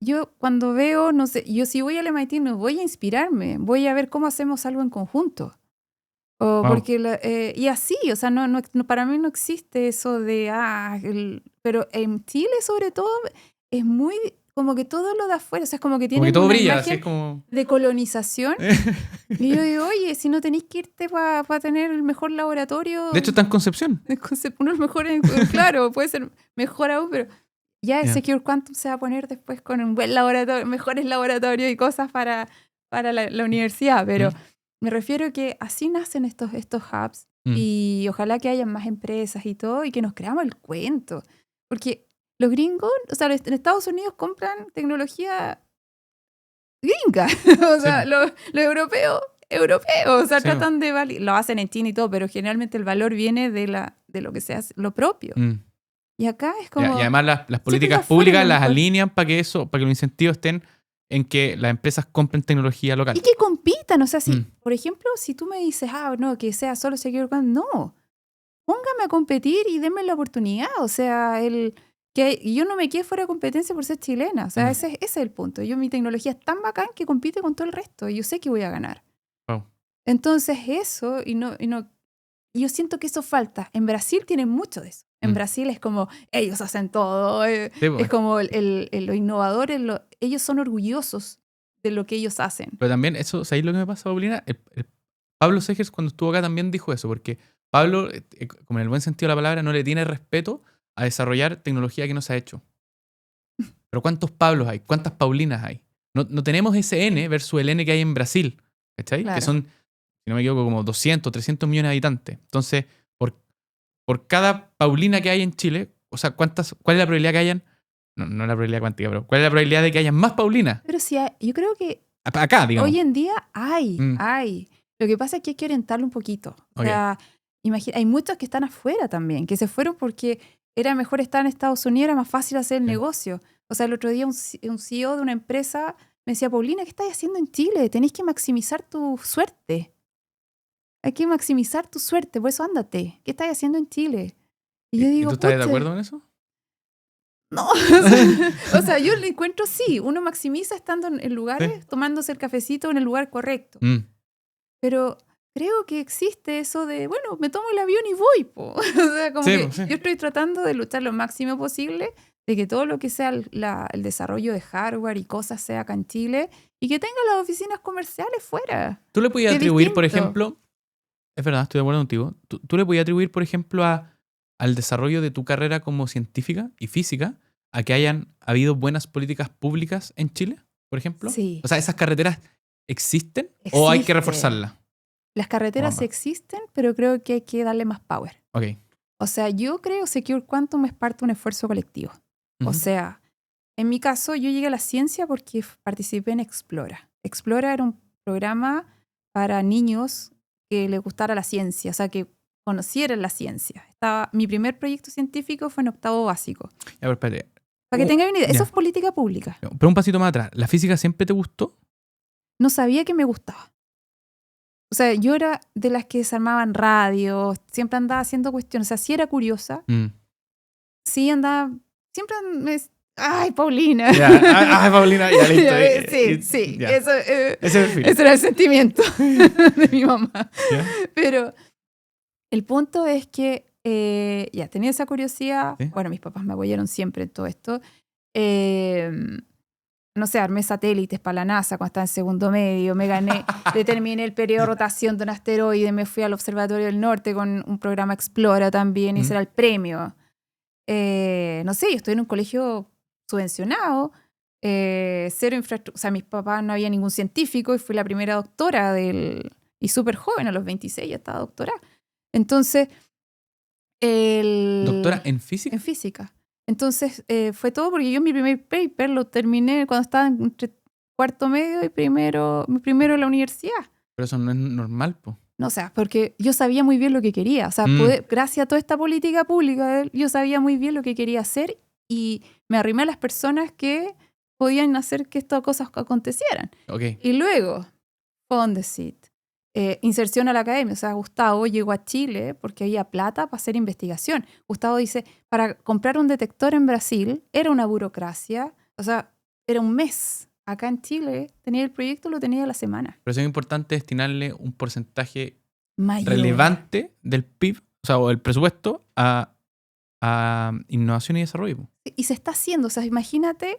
Yo cuando veo, no sé, yo si voy al MIT no voy a inspirarme, voy a ver cómo hacemos algo en conjunto. O Wow. porque y así, o sea, no, para mí no existe eso de, pero en Chile sobre todo es muy, como que todo lo de afuera, o sea, es como que Como que tienen todo una brilla, imagen así es como... de colonización. Y yo digo, oye, si no tenéis que irte para tener el mejor laboratorio, De hecho, está en Concepción. uno de los mejores, claro, puede ser mejor aún, pero ya el Secure Quantum se va a poner después con un buen laboratorio, mejores laboratorios y cosas para la universidad, pero me refiero que así nacen estos hubs y ojalá que haya más empresas y todo y que nos creamos el cuento, porque los gringos, o sea, en Estados Unidos compran tecnología gringa, o sea, Sí. los europeos, o sea, Sí. tratan de lo hacen en China y todo, pero generalmente el valor viene de lo que se hace, lo propio. Y acá es como... Y además las políticas afuera públicas lo las mejor. alinean para que los incentivos estén en que las empresas compren tecnología local. Y que compitan, o sea, si, por ejemplo, si tú me dices, no, que sea solo Secure Quantum, no. Póngame a competir y denme la oportunidad. O sea, que yo no me quede fuera de competencia por ser chilena. O sea, ese es el punto. Mi tecnología es tan bacán que compite con todo el resto. Y yo sé que voy a ganar. Wow. Entonces, eso, y yo siento que eso falta. En Brasil tienen mucho de eso. En Brasil es como, ellos hacen todo. Sí, es como lo innovador. Ellos son orgullosos de lo que ellos hacen. Pero también eso, ¿sabéis lo que me pasa, Paulina? Pablo Segers cuando estuvo acá también dijo eso, porque Pablo, como en el buen sentido de la palabra, no le tiene respeto a desarrollar tecnología que no se ha hecho. Pero ¿cuántos Pablos hay? ¿Cuántas Paulinas hay? No tenemos ese N versus el N que hay en Brasil, ¿cachai? Claro. Que son, si no me equivoco, como 200, 300 millones de habitantes. Entonces, por cada Paulina que hay en Chile, o sea, ¿cuál es la probabilidad que hayan? No la probabilidad cuántica, pero ¿cuál es la probabilidad de que hayan más Paulinas? Pero sí, yo creo que Acá, digamos. hoy en día hay. Lo que pasa es que hay que orientarlo un poquito. O Okay. sea, hay muchos que están afuera también, que se fueron porque era mejor estar en Estados Unidos, era más fácil hacer el negocio. O sea, el otro día un CEO de una empresa me decía, Paulina, ¿qué estás haciendo en Chile? Tenés que maximizar tu suerte. Hay que maximizar tu suerte, por eso ándate. ¿Qué estás haciendo en Chile? Y yo digo, ¿Y tú estás de pucha, acuerdo con eso? No, o sea, yo le encuentro, sí, uno maximiza estando en lugares, tomándose el cafecito en el lugar correcto. Pero creo que existe eso de, bueno, me tomo el avión y voy, po. O sea, como que yo estoy tratando de luchar lo máximo posible de que todo lo que sea el desarrollo de hardware y cosas sea acá en Chile y que tenga las oficinas comerciales fuera. Tú le podías atribuir, por ejemplo, es verdad, estoy de acuerdo contigo, tú le podías atribuir, por ejemplo, al desarrollo de tu carrera como científica y física a que hayan habido buenas políticas públicas en Chile, por ejemplo. Sí. O sea, ¿esas carreteras existen o hay que reforzarlas? Las carreteras existen, pero creo que hay que darle más power. Okay. O sea, yo creo que Secure Quantum es parte de un esfuerzo colectivo. O sea, en mi caso, yo llegué a la ciencia porque participé en Explora. Explora era un programa para niños que les gustara la ciencia, o sea, que conocieran la ciencia. Mi primer proyecto científico fue en octavo básico. A ver, espérate. Para que tengan una idea, eso es política pública. Pero un pasito más atrás, ¿la física siempre te gustó? No sabía que me gustaba. O sea, yo era de las que desarmaban radios, siempre andaba haciendo cuestiones. O sea, sí era curiosa. Sí andaba, siempre ¡ay, Paulina! ¡Ay, Paulina! Ya, listo. Sí. Ya. Ese era el sentimiento de mi mamá. ¿Ya? Pero el punto es que ya tenía esa curiosidad. ¿Sí? Bueno, mis papás me apoyaron siempre en todo esto. No sé, armé satélites para la NASA cuando estaba en segundo medio, determiné el periodo de rotación de un asteroide, me fui al Observatorio del Norte con un programa Explora también, y ese era el premio. No sé, yo estoy en un colegio subvencionado, cero infraestructura, o sea, mis papás no había ningún científico y fui la primera doctora y súper joven, a los 26 ya estaba doctorada. Entonces, ¿doctora en física? En física. Entonces, fue todo porque yo mi primer paper lo terminé cuando estaba entre cuarto medio y mi primero en la universidad. Pero eso no es normal, po. No, o sea, porque yo sabía muy bien lo que quería. O sea, gracias a toda esta política pública, yo sabía muy bien lo que quería hacer y me arrimé a las personas que podían hacer que estas cosas acontecieran. Okay. Y luego, Fondesit, inserción a la academia. O sea, Gustavo llegó a Chile porque había plata para hacer investigación. Gustavo dice, para comprar un detector en Brasil era una burocracia, o sea, era un mes. Acá en Chile tenía el proyecto, lo tenía a la semana. Pero es importante destinarle un porcentaje mayor, relevante del PIB, o sea, o el presupuesto a innovación y desarrollo. Y se está haciendo, o sea, imagínate,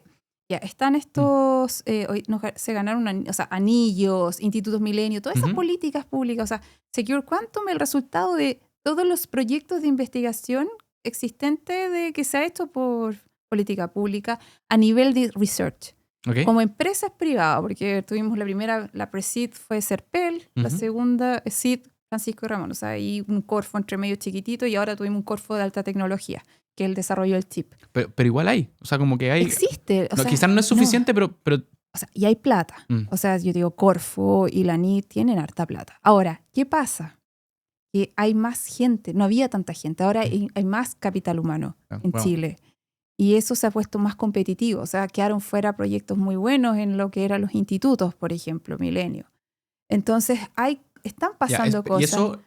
ya están estos, hoy se ganaron anillos, institutos milenio, todas esas políticas públicas, o sea, Secure Quantum, el resultado de todos los proyectos de investigación existentes que se ha hecho por política pública a nivel de research. Okay. Como empresas privadas, porque tuvimos la primera, la pre-seed fue Serpel, la segunda seed Francisco Ramón, o sea, hay un Corfo entre medio chiquitito y ahora tuvimos un Corfo de alta tecnología, que es el desarrollo del chip. Pero igual hay, o sea, como que hay... Existe. Quizás no es suficiente, pero... O sea, y hay plata. O sea, yo digo, Corfo y la NIT tienen harta plata. Ahora, ¿qué pasa? Que hay más gente, no había tanta gente, ahora hay más capital humano en Chile. Y eso se ha puesto más competitivo. O sea, quedaron fuera proyectos muy buenos en lo que eran los institutos, por ejemplo, Milenio. Entonces, están pasando cosas.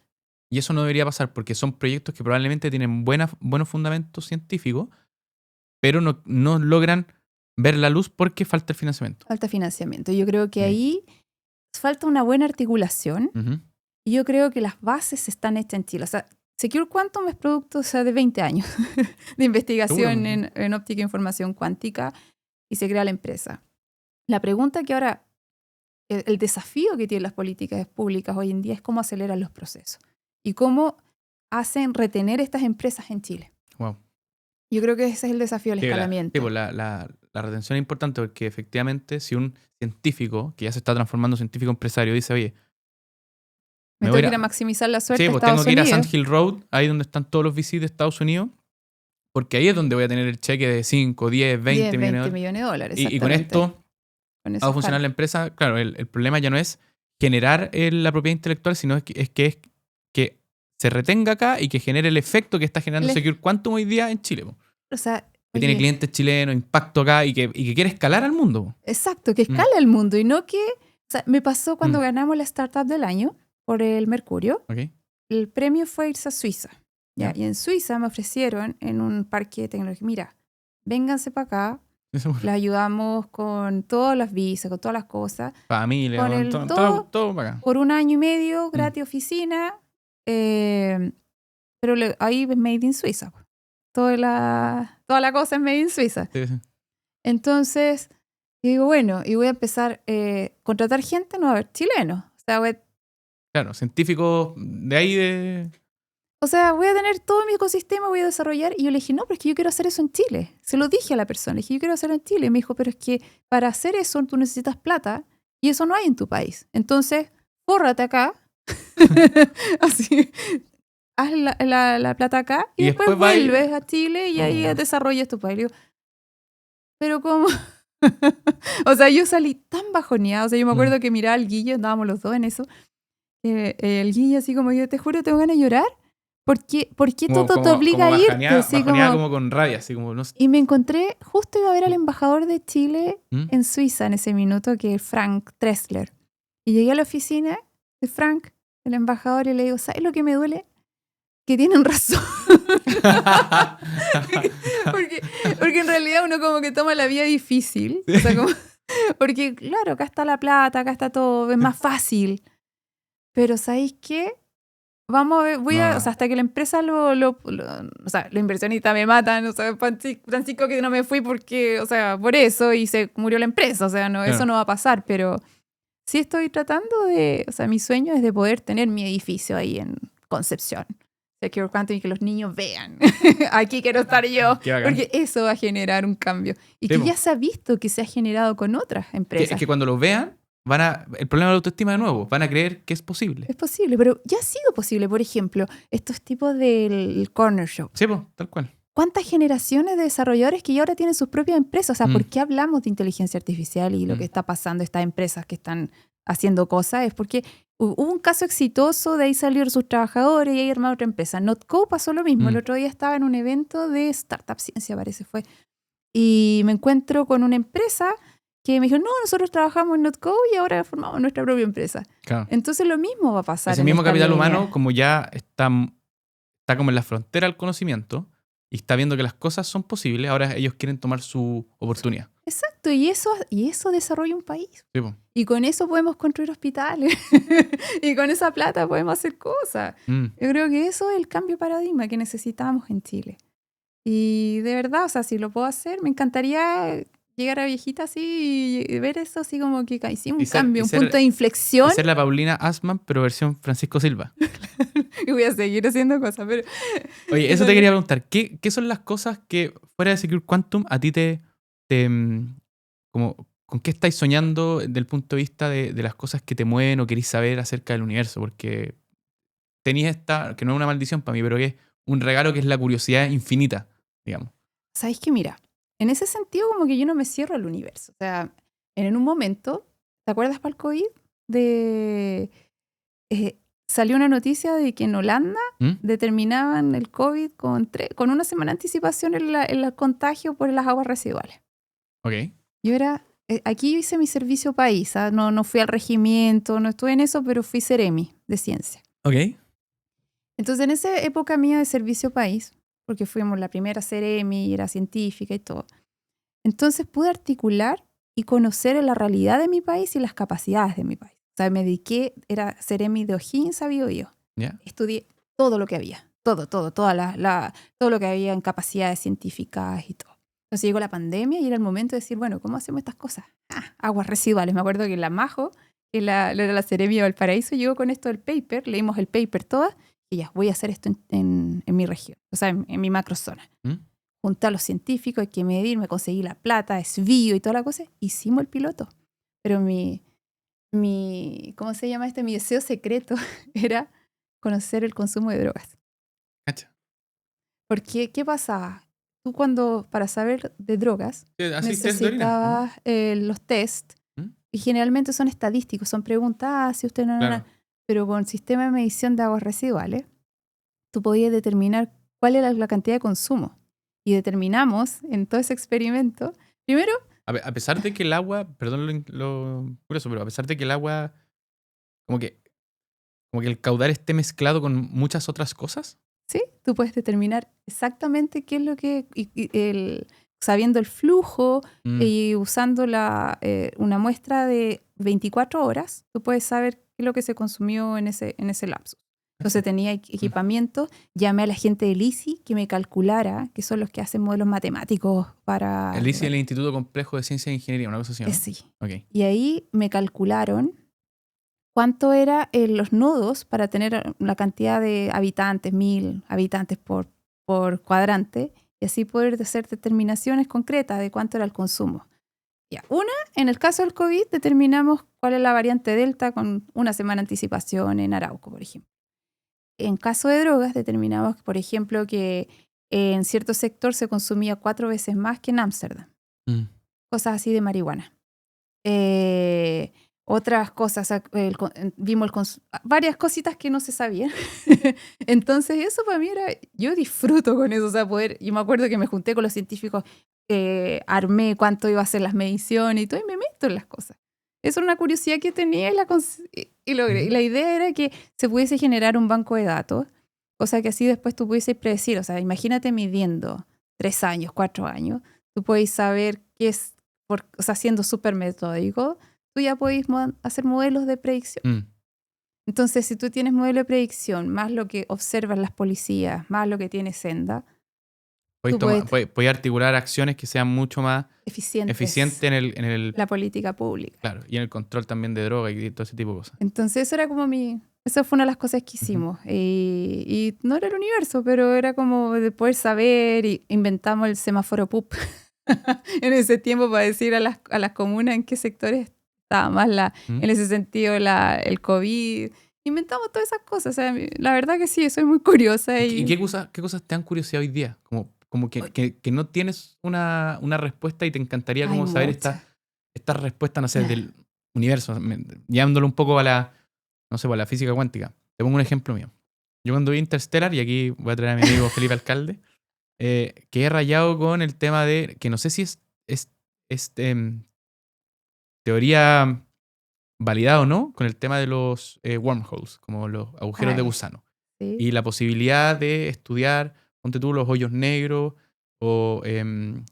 Y eso no debería pasar porque son proyectos que probablemente tienen buenos fundamentos científicos, pero no logran ver la luz porque falta el financiamiento. Falta financiamiento. Yo creo que ahí falta una buena articulación. Y yo creo que las bases están hechas en Chile. O sea, Secure Quantum es producto de 20 años de investigación en óptica e información cuántica y se crea la empresa. La pregunta que ahora, el desafío que tienen las políticas públicas hoy en día es cómo aceleran los procesos y cómo hacen retener estas empresas en Chile. Wow. Yo creo que ese es el desafío del escalamiento. La retención es importante porque efectivamente si un científico que ya se está transformando en científico empresario dice, oye, me tengo que ir a maximizar la suerte de Estados tengo que ir Unidos. a Sand Hill Road, ahí donde están todos los VCs de Estados Unidos, porque ahí es donde voy a tener el cheque de 5, 10, 20 millones de dólares. Y con esto va a funcionar la empresa. Claro, el problema ya no es generar la propiedad intelectual, sino es que se retenga acá y que genere el efecto que está generando Secure Quantum hoy día en Chile. O sea, que tiene clientes chilenos, impacto acá y que quiere escalar al mundo. Exacto, que escala el mundo y no que... O sea, me pasó cuando ganamos la startup del año por el Mercurio. El premio fue irse a Suiza. ¿ya? Y en Suiza me ofrecieron en un parque de tecnología, mira, vénganse para acá, les ayudamos con todas las visas, con todas las cosas. Familia, con el todo para acá. Por 1 año y medio, gratis oficina, pero ahí es made in Suiza. Toda la cosa es made in Suiza. Sí. Entonces, digo, bueno, y voy a empezar a contratar gente, no va a haber chilenos. O sea, claro, científicos de ahí de... O sea, voy a tener todo mi ecosistema, voy a desarrollar. Y yo le dije, no, pero es que yo quiero hacer eso en Chile. Se lo dije a la persona, le dije, yo quiero hacerlo en Chile. Y me dijo, pero es que para hacer eso tú necesitas plata y eso no hay en tu país. Entonces, fórrate acá. Así, haz la plata acá y después vuelves a Chile y ahí desarrollas tu país. Digo, pero ¿cómo? O sea, yo salí tan bajoneada. O sea, yo me acuerdo que miraba al Guille, andábamos los dos en eso. El Guille así como, yo te juro, tengo ganas de llorar. ¿Por qué todo te obliga a irte? Así como con rabia, así como... No sé. Y me encontré, justo iba a ver al embajador de Chile en Suiza en ese minuto, que es Frank Tressler. Y llegué a la oficina de Frank, el embajador, y le digo, ¿sabes lo que me duele? Que tienen razón. porque en realidad uno como que toma la vida difícil. O sea, porque claro, acá está la plata, acá está todo, es más fácil. Pero ¿sabéis qué? Vamos a ver, o sea, hasta que la empresa o sea, los inversionistas me matan, o sea, Francisco que no me fui porque, o sea, por eso y se murió la empresa, o sea, no, eso no va a pasar, pero sí estoy tratando de, o sea, mi sueño es de poder tener mi edificio ahí en Concepción. Secure Quantum y que los niños vean, aquí quiero estar yo, porque eso va a generar un cambio. Y que ya se ha visto que se ha generado con otras empresas. Es que cuando lo vean, el problema de la autoestima de nuevo, van a creer que es posible. Es posible, pero ya ha sido posible. Por ejemplo, estos tipos del corner shop. Sí, pues, tal cual. ¿Cuántas generaciones de desarrolladores que ya ahora tienen sus propias empresas? O sea, ¿por qué hablamos de inteligencia artificial y lo que está pasando, estas empresas que están haciendo cosas? Es porque hubo un caso exitoso, de ahí salieron sus trabajadores y ahí armaron otra empresa. NotCo pasó lo mismo. El otro día estaba en un evento de Startup Ciencia, parece fue. Y me encuentro con una empresa que me dijo, no, nosotros trabajamos en NotCo y ahora formamos nuestra propia empresa. Claro. Entonces lo mismo va a pasar. Ese mismo capital humano, como ya está como en la frontera del conocimiento y está viendo que las cosas son posibles, ahora ellos quieren tomar su oportunidad. Exacto, y eso desarrolla un país. Sí, po. Y con eso podemos construir hospitales. Y con esa plata podemos hacer cosas. Yo creo que eso es el cambio de paradigma que necesitamos en Chile. Y de verdad, o sea, si lo puedo hacer, me encantaría llegar a viejita así y ver eso así como que hicimos un cambio, un punto de inflexión. Ser la Paulina Assmann, pero versión Francisco Silva. Y voy a seguir haciendo cosas, pero... Oye, eso te quería preguntar. ¿Qué son las cosas que, fuera de Secure Quantum, a ti como, ¿con qué estáis soñando desde el punto de vista de las cosas que te mueven o queréis saber acerca del universo? Porque tenéis que no es una maldición para mí, pero que es un regalo que es la curiosidad infinita, digamos. ¿Sabéis qué? Mira, en ese sentido como que yo no me cierro al universo. O sea, en un momento, ¿te acuerdas para el COVID? Salió una noticia de que en Holanda determinaban el COVID con 1 semana de anticipación el contagio por las aguas residuales. Ok. Aquí yo hice mi servicio país, ¿ah? No fui al regimiento, no estuve en eso, pero fui Ceremi de ciencia. Ok. Entonces en esa época mía de servicio país, porque fuimos la primera Ceremi y era científica y todo, entonces pude articular y conocer la realidad de mi país y las capacidades de mi país. O sea, me dediqué, era Ceremi de O'Higgins a Biobío. Yeah. Estudié todo lo que había, todo lo que había en capacidades científicas y todo. Entonces llegó la pandemia y era el momento de decir, bueno, ¿cómo hacemos estas cosas? Aguas residuales. Me acuerdo que la Majo, que era la Ceremi de Valparaíso, llegó con esto del paper, leímos el paper todas, y ya, voy a hacer esto en mi región, o sea, en mi macrozona. Junté a los científicos, hay que medir, me conseguí la plata, SBio y toda la cosa, hicimos el piloto. Pero ¿cómo se llama mi deseo secreto era conocer el consumo de drogas. Cacha. Porque, ¿qué pasaba? Tú para saber de drogas, necesitabas los test, y generalmente son estadísticos, son preguntas, si usted no... Claro. Pero con el sistema de medición de aguas residuales, tú podías determinar cuál era la cantidad de consumo. Y determinamos en todo ese experimento, primero... A pesar de que el agua, perdón lo curioso, pero a pesar de que el agua, como que el caudal esté mezclado con muchas otras cosas. Sí, tú puedes determinar exactamente qué es lo que... sabiendo el flujo y usando una muestra de 24 horas, tú puedes saber qué es lo que se consumió en ese lapso. Entonces tenía equipamiento, llamé a la gente del ICI que me calculara, que son los que hacen modelos matemáticos para... El ICI es el Instituto Complejo de Ciencia e Ingeniería, una cosa así, ¿no? Sí. Okay. Y ahí me calcularon cuánto era los nodos para tener la cantidad de habitantes, 1000 habitantes por cuadrante, y así poder hacer determinaciones concretas de cuánto era el consumo. Ya. En el caso del COVID, determinamos cuál es la variante Delta con una semana de anticipación en Arauco, por ejemplo. En caso de drogas, determinamos, por ejemplo, que en cierto sector se consumía 4 veces más que en Ámsterdam. Cosas así de marihuana. Otras cosas, vimos varias cositas que no se sabían. Entonces eso para mí yo disfruto con eso, o sea, yo me acuerdo que me junté con los científicos, armé cuánto iba a ser las mediciones y todo, y me meto en las cosas. Eso era una curiosidad que tenía y logré. Y la idea era que se pudiese generar un banco de datos, cosa que así después tú pudieses predecir, o sea, imagínate midiendo 3 años, 4 años, tú puedes saber qué es, o sea, siendo súper metódico, tú ya podés hacer modelos de predicción. Entonces, si tú tienes modelo de predicción, más lo que observan las policías, más lo que tiene Senda, puedes articular acciones que sean mucho más eficientes en la política pública. Claro, y en el control también de droga y todo ese tipo de cosas. Entonces, esa fue una de las cosas que hicimos. Y no era el universo, pero era como de poder saber, y inventamos el semáforo PUP en ese tiempo para decir a las comunas en qué sectores estaba más en ese sentido el COVID. Inventamos todas esas cosas. O sea, la verdad que sí, soy muy curiosa. ¿Y qué cosas te han curiosidad hoy día? Como que no tienes una respuesta y te encantaría como saber esta respuesta, no sé, del universo, llevándolo un poco a la física cuántica. Te pongo un ejemplo mío. Yo cuando vi Interstellar, y aquí voy a traer a mi amigo Felipe Alcalde, que he rayado con el tema de, que no sé si es teoría validada o no, con el tema de los wormholes, como los agujeros de gusano. ¿Sí? Y la posibilidad de estudiar, ponte tú, los hoyos negros, o el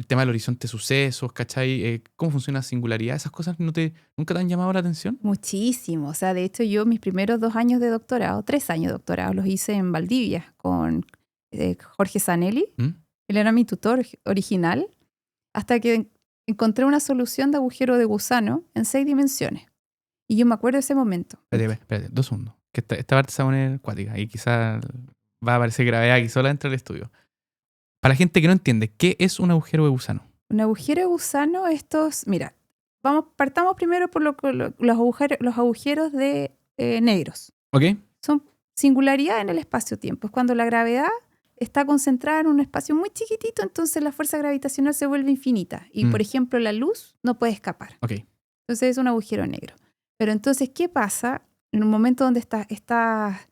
tema del horizonte de sucesos, ¿cachai? ¿Cómo funciona la singularidad? ¿Esas cosas nunca te han llamado la atención? Muchísimo. O sea, de hecho, yo mis primeros 2 años de doctorado, 3 años de doctorado, los hice en Valdivia con Jorge Zanelli. Él era mi tutor original, hasta que encontré una solución de agujero de gusano en 6 dimensiones. Y yo me acuerdo de ese momento. Espérate, 2 segundos. Que esta parte se va a poner cuática y quizás va a aparecer gravedad aquí sola dentro del estudio. Para la gente que no entiende, ¿qué es un agujero de gusano? Un agujero de gusano, mira, partamos primero por los agujeros de negros. ¿Ok? Son singularidad en el espacio-tiempo. Es cuando la gravedad está concentrada en un espacio muy chiquitito, entonces la fuerza gravitacional se vuelve infinita. Y, por ejemplo, la luz no puede escapar. Okay. Entonces es un agujero negro. Pero entonces, ¿qué pasa en un momento donde esta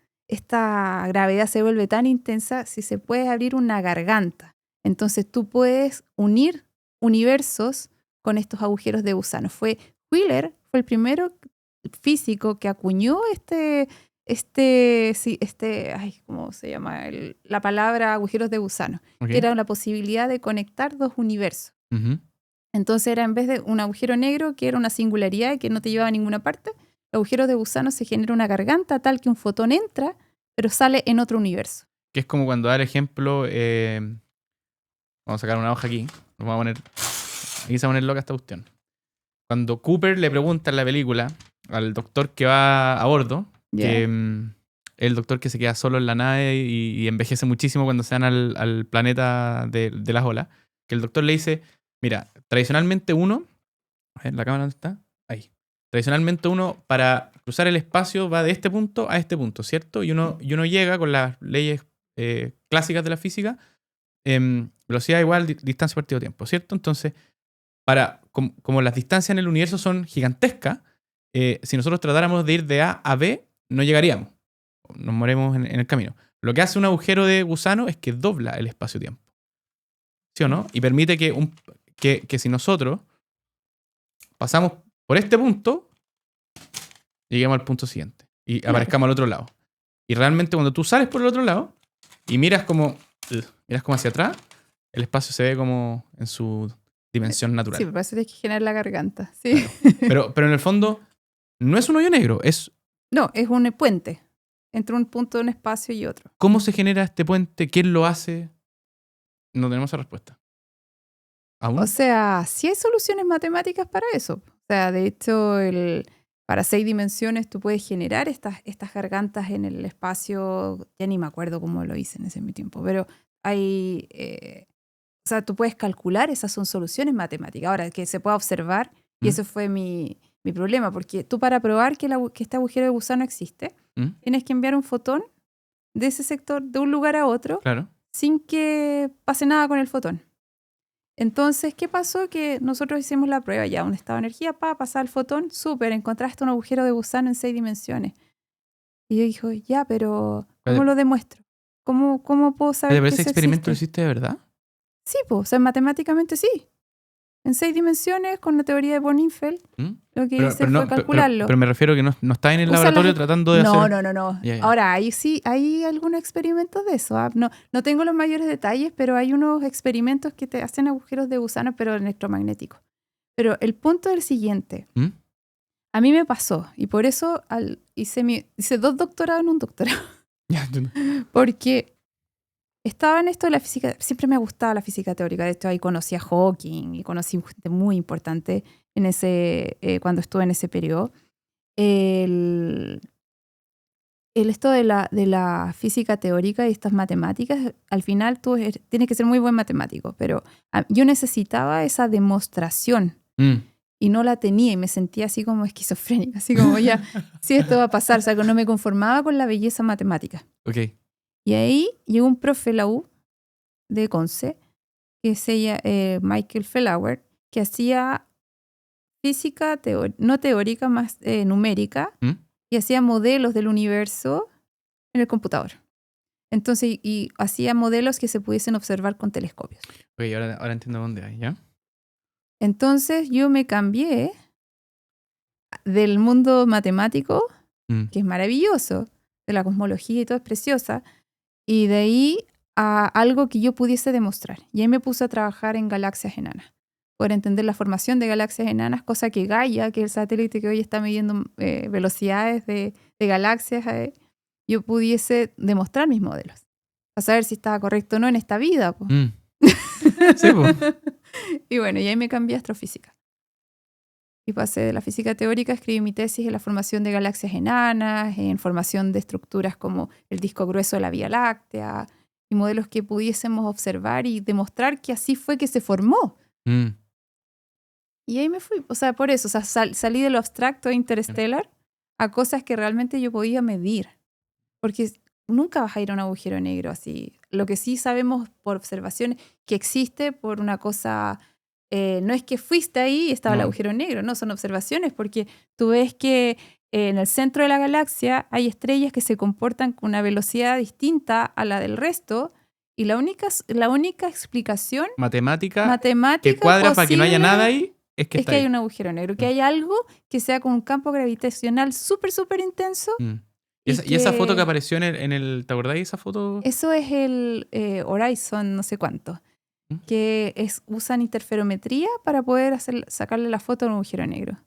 gravedad se vuelve tan intensa? Si se puede abrir una garganta. Entonces tú puedes unir universos con estos agujeros de gusano. Wheeler fue el primero físico que acuñó ¿cómo se llama? La palabra agujeros de gusano. Okay. Que era la posibilidad de conectar 2 universos. Entonces era, en vez de un agujero negro, que era una singularidad que no te llevaba a ninguna parte, el agujero de gusano se genera una garganta tal que un fotón entra, pero sale en otro universo. Que es como cuando da el ejemplo, vamos a sacar una hoja aquí, nos vamos a poner, aquí se va a poner loca esta cuestión. Cuando Cooper le pregunta en la película al doctor que va a bordo, que el doctor que se queda solo en la nave y envejece muchísimo cuando se van al planeta de las olas, que el doctor le dice, mira, tradicionalmente uno, a ver, ¿la cámara dónde está? Ahí. Tradicionalmente uno para cruzar el espacio va de este punto a este punto, ¿cierto? Y uno llega con las leyes clásicas de la física, velocidad igual, distancia partido tiempo, ¿cierto? Entonces, como las distancias en el universo son gigantescas, si nosotros tratáramos de ir de A a B, no llegaríamos. Nos moremos en el camino. Lo que hace un agujero de gusano es que dobla el espacio-tiempo. ¿Sí o no? Y permite que si nosotros pasamos por este punto, lleguemos al punto siguiente y aparezcamos al otro lado. Y realmente cuando tú sales por el otro lado y miras como hacia atrás, el espacio se ve como en su dimensión natural. Sí, por eso tienes que generar la garganta. Sí. Claro. Pero en el fondo, no es un hoyo negro, es... No, es un puente entre un punto de un espacio y otro. ¿Cómo se genera este puente? ¿Quién lo hace? No tenemos esa respuesta. ¿Aún? O sea, sí hay soluciones matemáticas para eso. O sea, de hecho, para 6 dimensiones tú puedes generar estas gargantas en el espacio. Ya ni me acuerdo cómo lo hice en ese mi tiempo, pero hay... o sea, tú puedes calcular, esas son soluciones matemáticas. Ahora, que se pueda observar, y eso fue mi problema, porque tú para probar que este agujero de gusano existe, tienes que enviar un fotón de ese sector, de un lugar a otro, Claro. sin que pase nada con el fotón. Entonces, ¿qué pasó? Que nosotros hicimos la prueba ya, un estado de energía, pasar el fotón, súper, encontraste un agujero de gusano en 6 dimensiones. Y yo dije, ya, pero ¿cómo lo demuestro? ¿Cómo puedo saber ¿Pero que ese eso experimento lo existe? hiciste de verdad? Sí, pues, o sea, matemáticamente sí. En 6 dimensiones, con la teoría de Born-Infeld, lo que hice fue calcularlo. Pero me refiero que no está en el Usa laboratorio las- tratando de hacer... No. Ya. Ahora, ahí sí, hay algunos experimentos de eso. No tengo los mayores detalles, pero hay unos experimentos que te hacen agujeros de gusano, pero electromagnéticos. Pero el punto es el siguiente. A mí me pasó, y por eso hice 2 doctorados en un doctorado. Ya, Porque estaba en esto de la física, siempre me ha gustado la física teórica. De hecho, ahí conocí a Hawking y conocí gente muy importante cuando estuve en ese periodo. Esto de la física teórica y estas matemáticas, al final tú tienes que ser muy buen matemático, pero yo necesitaba esa demostración y no la tenía y me sentía así como esquizofrénica, así como ya, sí, esto va a pasar, o sea, que no me conformaba con la belleza matemática. Ok. Y ahí llegó un profe de la U de Conce, que se llama Michael Fellauer, que hacía física no teórica, más numérica, y hacía modelos del universo en el computador. Entonces, y hacía modelos que se pudiesen observar con telescopios. Ok, ahora entiendo dónde hay, ¿ya? Entonces yo me cambié del mundo matemático, que es maravilloso, de la cosmología y todo es preciosa, y de ahí a algo que yo pudiese demostrar. Y ahí me puse a trabajar en galaxias enanas, por entender la formación de galaxias enanas, cosa que Gaia, que es el satélite que hoy está midiendo velocidades de galaxias, yo pudiese demostrar mis modelos, a saber si estaba correcto o no en esta vida. Sí, po. Y bueno, y ahí me cambié a astrofísica. Y pasé de la física teórica, escribí mi tesis en la formación de galaxias enanas, en formación de estructuras como el disco grueso de la Vía Láctea, y modelos que pudiésemos observar y demostrar que así fue que se formó. Y ahí me fui, o sea, por eso, o sea, salí de lo abstracto interstellar a cosas que realmente yo podía medir. Porque nunca vas a ir a un agujero negro así. Lo que sí sabemos por observaciones que existe por una cosa... no es que fuiste ahí y estaba el agujero negro, no, son observaciones, porque tú ves que en el centro de la galaxia hay estrellas que se comportan con una velocidad distinta a la del resto, y la única explicación matemática que cuadra para que no haya nada ahí es que hay un agujero negro, que hay algo que sea con un campo gravitacional súper, súper intenso. ¿Y esa foto que apareció en el... ¿Te acordás de esa foto? Eso es el Horizon no sé cuánto. Que usan interferometría para poder sacarle la foto a un agujero negro.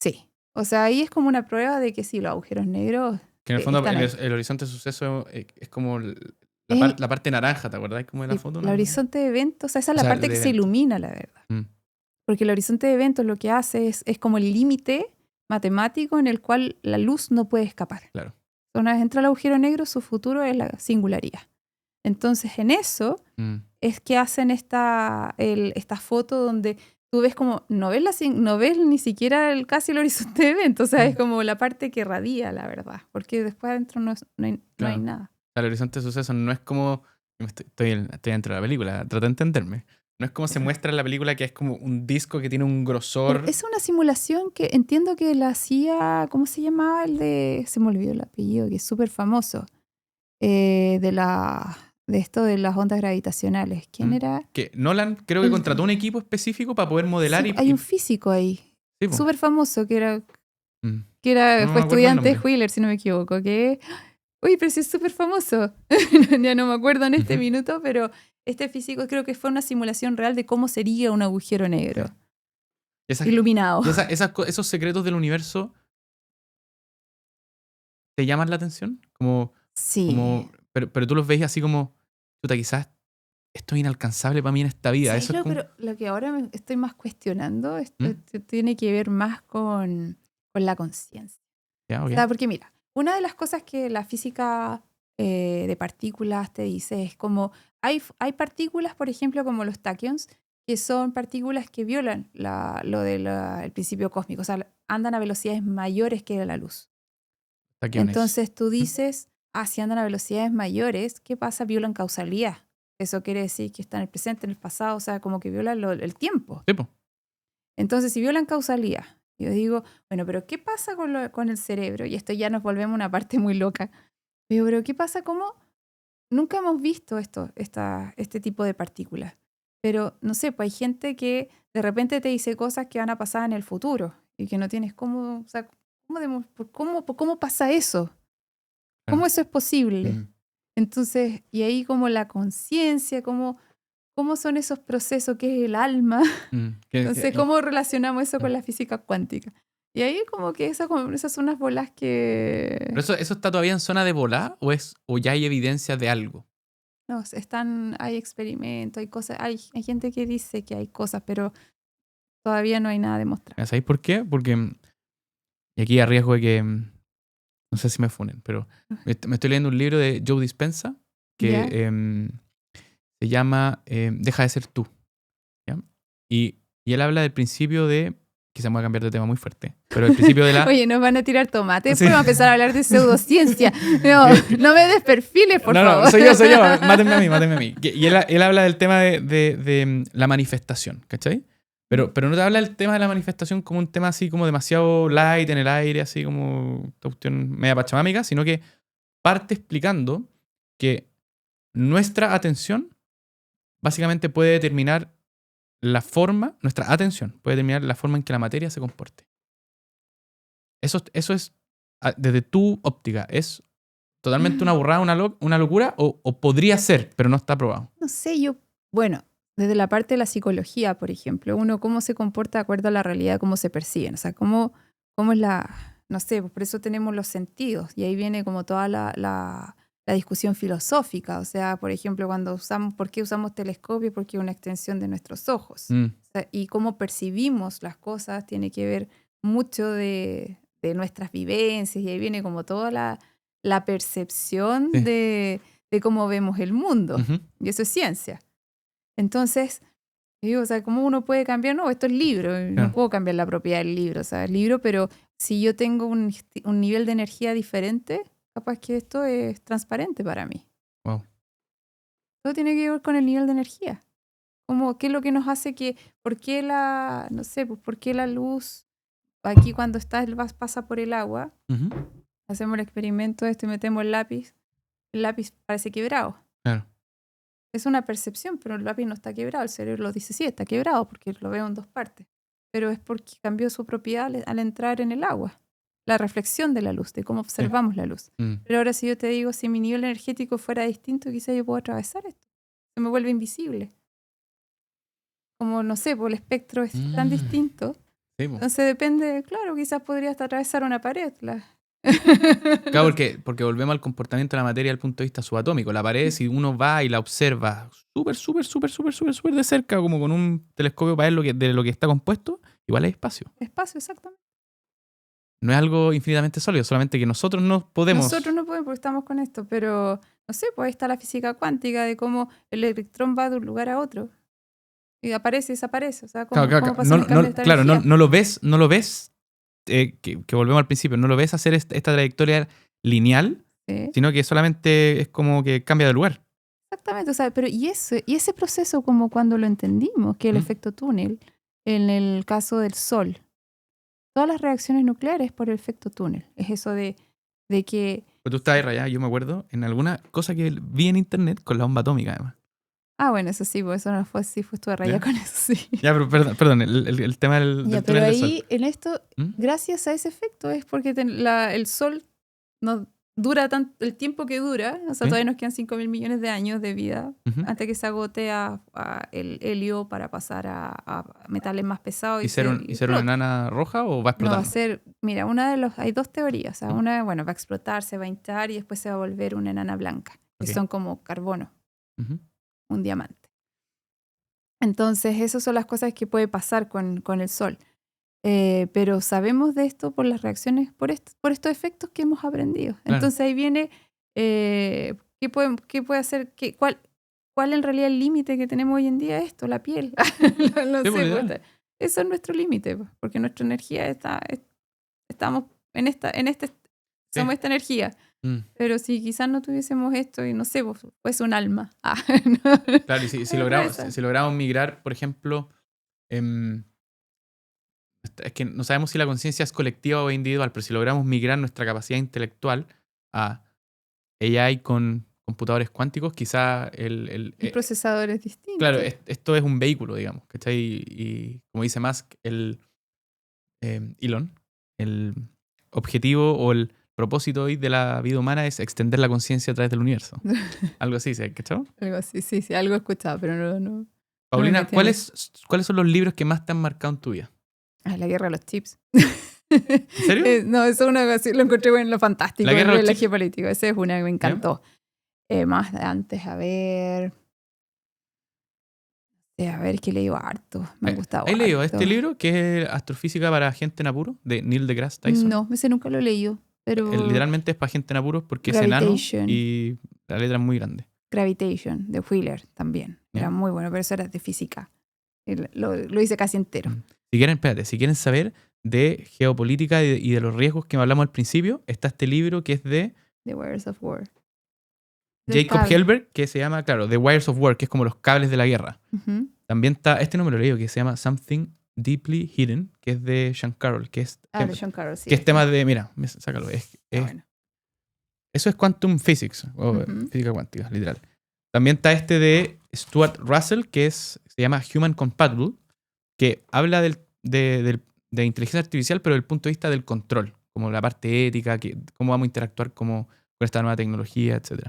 Sí. O sea, ahí es como una prueba de que sí, los agujeros negros... Que en el fondo el horizonte de suceso es como la parte naranja, ¿te acordás? Como de la foto. El horizonte de eventos, o sea, esa es la parte que se ilumina, la verdad. Porque el horizonte de eventos lo que hace es como el límite matemático en el cual la luz no puede escapar. Claro. Una vez entra el agujero negro, su futuro es la singularidad. Entonces, en eso es que hacen esta foto donde tú ves como, no ves ni siquiera casi el horizonte de eventos, o sea, es como la parte que radia, la verdad, porque después adentro no hay nada. El horizonte de sucesos no es como, estoy dentro de la película, trata de entenderme. No es como se muestra en la película, que es como un disco que tiene un grosor. Es una simulación que entiendo que la hacía, ¿cómo se llamaba? Se me olvidó el apellido, que es súper famoso, de esto de las ondas gravitacionales. ¿Quién era? Que Nolan creo que contrató un equipo específico para poder modelar. Sí, hay un físico ahí, sí, súper famoso, fue No estudiante de Wheeler, si no me equivoco, uy, pero sí es súper famoso. Ya no me acuerdo en este minuto, pero este físico creo que fue una simulación real de cómo sería un agujero negro. Iluminado. Esos secretos del universo ¿te llaman la atención? Sí. Pero tú los ves así como, chuta, quizás esto es inalcanzable para mí en esta vida. Sí, Eso es como... pero lo que ahora me estoy más cuestionando tiene que ver más con la conciencia. Yeah, okay. O sea, porque mira, una de las cosas que la física de partículas te dice es como hay partículas, por ejemplo, como los taquions, que son partículas que violan el principio cósmico, o sea, andan a velocidades mayores que la luz. Taquiones. Entonces tú dices, si andan a velocidades mayores, ¿qué pasa? Violan causalidad. Eso quiere decir que están en el presente, en el pasado, o sea, como que violan el tiempo. Sí, po. Entonces, si violan causalidad, yo digo, bueno, pero ¿qué pasa con el cerebro? Y esto ya nos volvemos una parte muy loca. Digo, pero ¿qué pasa? ¿Cómo? Nunca hemos visto este tipo de partículas. Pero, no sé, pues hay gente que de repente te dice cosas que van a pasar en el futuro y que no tienes cómo, o sea, ¿cómo pasa eso? ¿Cómo eso es posible? Entonces, y ahí como la conciencia, ¿cómo son esos procesos que es el alma? Entonces, ¿cómo relacionamos eso con la física cuántica? Y ahí como que esas son unas bolas que... ¿Pero eso está todavía en zona de volar o ya hay evidencia de algo? No, hay experimentos, hay cosas, hay gente que dice que hay cosas, pero todavía no hay nada demostrado. ¿Sabéis por qué? Porque, y aquí a riesgo de que, no sé si me funen, pero me estoy leyendo un libro de Joe Dispenza que se llama Deja de ser tú. ¿Ya? Y él habla del principio de... Quizá me voy a cambiar de tema muy fuerte. Pero el principio de la... Oye, nos van a tirar tomate. Después vamos a empezar a hablar de pseudociencia. No me desperfiles, por favor. No, soy yo. Mátenme a mí. Y él habla del tema de la manifestación, ¿cachai? Pero no te habla del tema de la manifestación como un tema así como demasiado light en el aire, así como cuestión media pachamámica, sino que parte explicando que nuestra atención básicamente puede determinar nuestra atención puede determinar la forma en que la materia se comporte. Eso es, desde tu óptica, ¿es totalmente una burrada, una locura? ¿O podría ser, pero no está probado? No sé, bueno, desde la parte de la psicología, por ejemplo, uno cómo se comporta de acuerdo a la realidad, cómo se perciben. O sea, cómo es no sé, por eso tenemos los sentidos. Y ahí viene como toda la discusión filosófica. O sea, por ejemplo, ¿por qué usamos telescopio? Porque es una extensión de nuestros ojos. O sea, y cómo percibimos las cosas tiene que ver mucho de nuestras vivencias. Y ahí viene como toda la percepción de cómo vemos el mundo. Y eso es ciencia. Entonces, digo, o sea, ¿cómo uno puede cambiar? No, esto es libro. No puedo cambiar la propiedad del libro. O sea, el libro, pero si yo tengo un nivel de energía diferente, capaz que esto es transparente para mí. Wow. Todo tiene que ver con el nivel de energía. ¿Qué es lo que nos hace por qué la luz, aquí cuando pasa por el agua, hacemos el experimento y metemos el lápiz parece quebrado. Claro. Es una percepción, pero el lápiz no está quebrado. El cerebro lo dice, sí, está quebrado porque lo veo en dos partes. Pero es porque cambió su propiedad al entrar en el agua. La reflexión de la luz, de cómo observamos la luz. Pero ahora si yo te digo, si mi nivel energético fuera distinto, quizás yo puedo atravesar esto. Se me vuelve invisible. Como, no sé, el espectro es tan distinto. Sí, entonces depende, claro, quizás podría hasta atravesar una pared. Claro, porque volvemos al comportamiento de la materia desde el punto de vista subatómico. La pared, si uno va y la observa súper de cerca, como con un telescopio para ver de lo que está compuesto, igual es espacio. Espacio, exactamente. No es algo infinitamente sólido, solamente que nosotros no podemos. Nosotros no podemos porque estamos con esto, pero no sé, pues ahí está la física cuántica de cómo el electrón va de un lugar a otro. Y aparece y desaparece. O sea, ¿cómo pasa el cambio de esta energía? No lo ves, que volvemos al principio, no lo ves hacer esta trayectoria lineal, sino que solamente es como que cambia de lugar. Exactamente, o sea, pero y ese proceso como cuando lo entendimos, que el efecto túnel, en el caso del Sol, todas las reacciones nucleares por el efecto túnel. Es eso de que... Pero tú estabas ahí rayada, yo me acuerdo, en alguna cosa que vi en internet con la bomba atómica, además. Bueno, eso sí, porque eso no fue así, estuve rayada con eso, sí. Ya, pero perdón, el tema del túnel pero del ahí, Sol. en esto, gracias a ese efecto, es porque el Sol nos dura el tiempo que dura, o sea, ¿Sí? todavía nos quedan 5.000 millones de años de vida Ujú. antes que se agote el helio para pasar a metales más pesados ¿Y ser una explota. enana roja o va a No, va explotar? a ser, mira, hay dos teorías. O sea, una, bueno, va a explotar, se va a hinchar y después se va a volver una enana blanca, que Ok. son como carbono, Ujú. un diamante. Entonces, esas son las cosas que puede pasar con el Sol. Pero sabemos de esto por las reacciones, por estos efectos que hemos aprendido. Claro. Entonces ahí viene, ¿qué puede hacer? ¿Cuál en realidad el límite que tenemos hoy en día? Esto, la piel. No Sí, pues, sé, literal. eso es nuestro límite, porque nuestra energía estamos somos esta energía. Mm. Pero si quizás no tuviésemos esto y no sé, pues un alma. Claro, y si logramos migrar, por ejemplo, es que no sabemos si la conciencia es colectiva o individual, pero si logramos migrar nuestra capacidad intelectual a AI con computadores cuánticos, quizá Y procesadores distintos. claro, esto es un vehículo, digamos, ¿cachai? Y como dice Musk, Elon, el objetivo o el propósito hoy de la vida humana es extender la conciencia a través del universo. Algo así, ¿cachai? Algo así, sí, algo he escuchado, pero no me Paulina, metí en eso. ¿cuáles son los libros que más te han marcado en tu vida? La guerra de los chips. ¿En serio? No, eso es una cosa, lo encontré en lo fantástico, La guerra de el los eje chips. político. Esa es una que me encantó. Más de antes, a ver, que he leído harto. Me ha gustado ¿Has leído harto. este libro que es Astrofísica para gente en apuros de Neil deGrasse Tyson? No, ese nunca lo he leído, pero Literalmente es para gente en apuros porque es enano Gravitation. y la letra es muy grande. Gravitation, de Wheeler también. ¿Ya? Era muy bueno, pero eso era de física. Lo hice casi entero. Si quieren saber de geopolítica y de los riesgos que hablamos al principio, está este libro que es de The Wires of War. Jacob Helberg, que se llama, claro, The Wires of War, que es como los cables de la guerra. Uh-huh. También está, este no me lo he leído, que se llama Something Deeply Hidden, que es de Sean Carroll, que es, De Sean Carroll, sí. que es tema de, mira, sácalo, Bueno. eso es Quantum Physics, o física cuántica, literal. También está este de Stuart Russell, que se llama Human Compatible, que habla de inteligencia artificial, pero desde el punto de vista del control, como la parte ética, cómo vamos a interactuar con esta nueva tecnología, etc.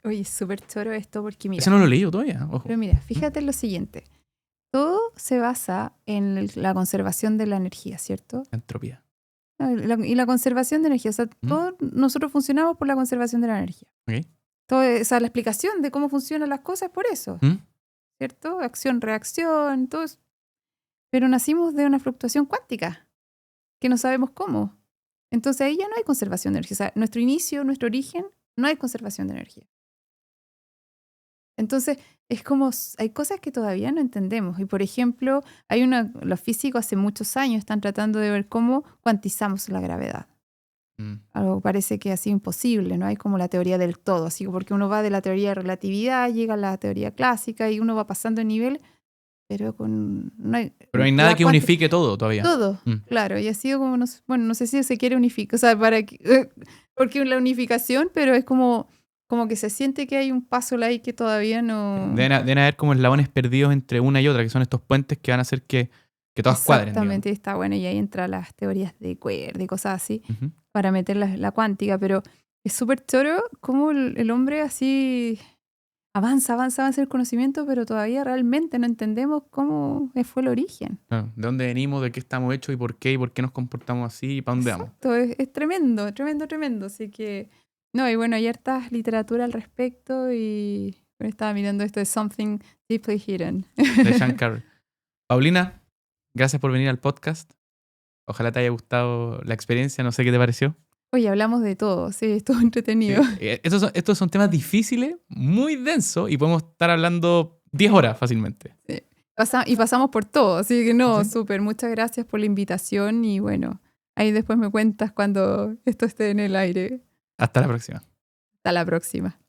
Oye, es súper choro esto porque mira. Eso no lo he leído todavía, ojo. Pero mira, fíjate en lo siguiente. Todo se basa en la conservación de la energía, ¿cierto? Entropía. Y la conservación de energía. O sea, todos nosotros funcionamos por la conservación de la energía. Okay. O sea, la explicación de cómo funcionan las cosas es por eso. ¿Cierto? Acción, reacción, todo eso. Pero nacimos de una fluctuación cuántica, que no sabemos cómo. Entonces ahí ya no hay conservación de energía. O sea, nuestro inicio, nuestro origen, no hay conservación de energía. Entonces, es como, hay cosas que todavía no entendemos. Y por ejemplo, los físicos hace muchos años están tratando de ver cómo cuantizamos la gravedad. Algo parece que es así imposible, ¿no? Hay como la teoría del todo, así porque uno va de la teoría de relatividad, llega a la teoría clásica y uno va pasando de nivel, pero no hay nada que unifique todo todavía. Todo, claro, y ha sido como, no sé si se quiere unificar, o sea, porque la unificación, pero es como que se siente que hay un paso ahí que todavía no... Deben haber como eslabones perdidos entre una y otra, que son estos puentes que van a hacer que todas cuadren. Exactamente, está bueno, y ahí entran las teorías de cuerda y cosas así, para meter la cuántica, pero es súper choro cómo el hombre así avanza el conocimiento, pero todavía realmente no entendemos cómo fue el origen. Claro, de dónde venimos, de qué estamos hechos y por qué nos comportamos así y para dónde vamos. Es tremendo, así que... No, y bueno, hay harta literatura al respecto y estaba mirando esto de Something Deeply Hidden. De Sean Carroll. Paulina, gracias por venir al podcast. Ojalá te haya gustado la experiencia, no sé qué te pareció. Oye, hablamos de todo, sí, estuvo entretenido. Sí. Estos son temas difíciles, muy densos y podemos estar hablando 10 horas fácilmente. Sí. Y pasamos por todo, así que no, súper, muchas gracias por la invitación y bueno, ahí después me cuentas cuando esto esté en el aire. Hasta la próxima. Hasta la próxima.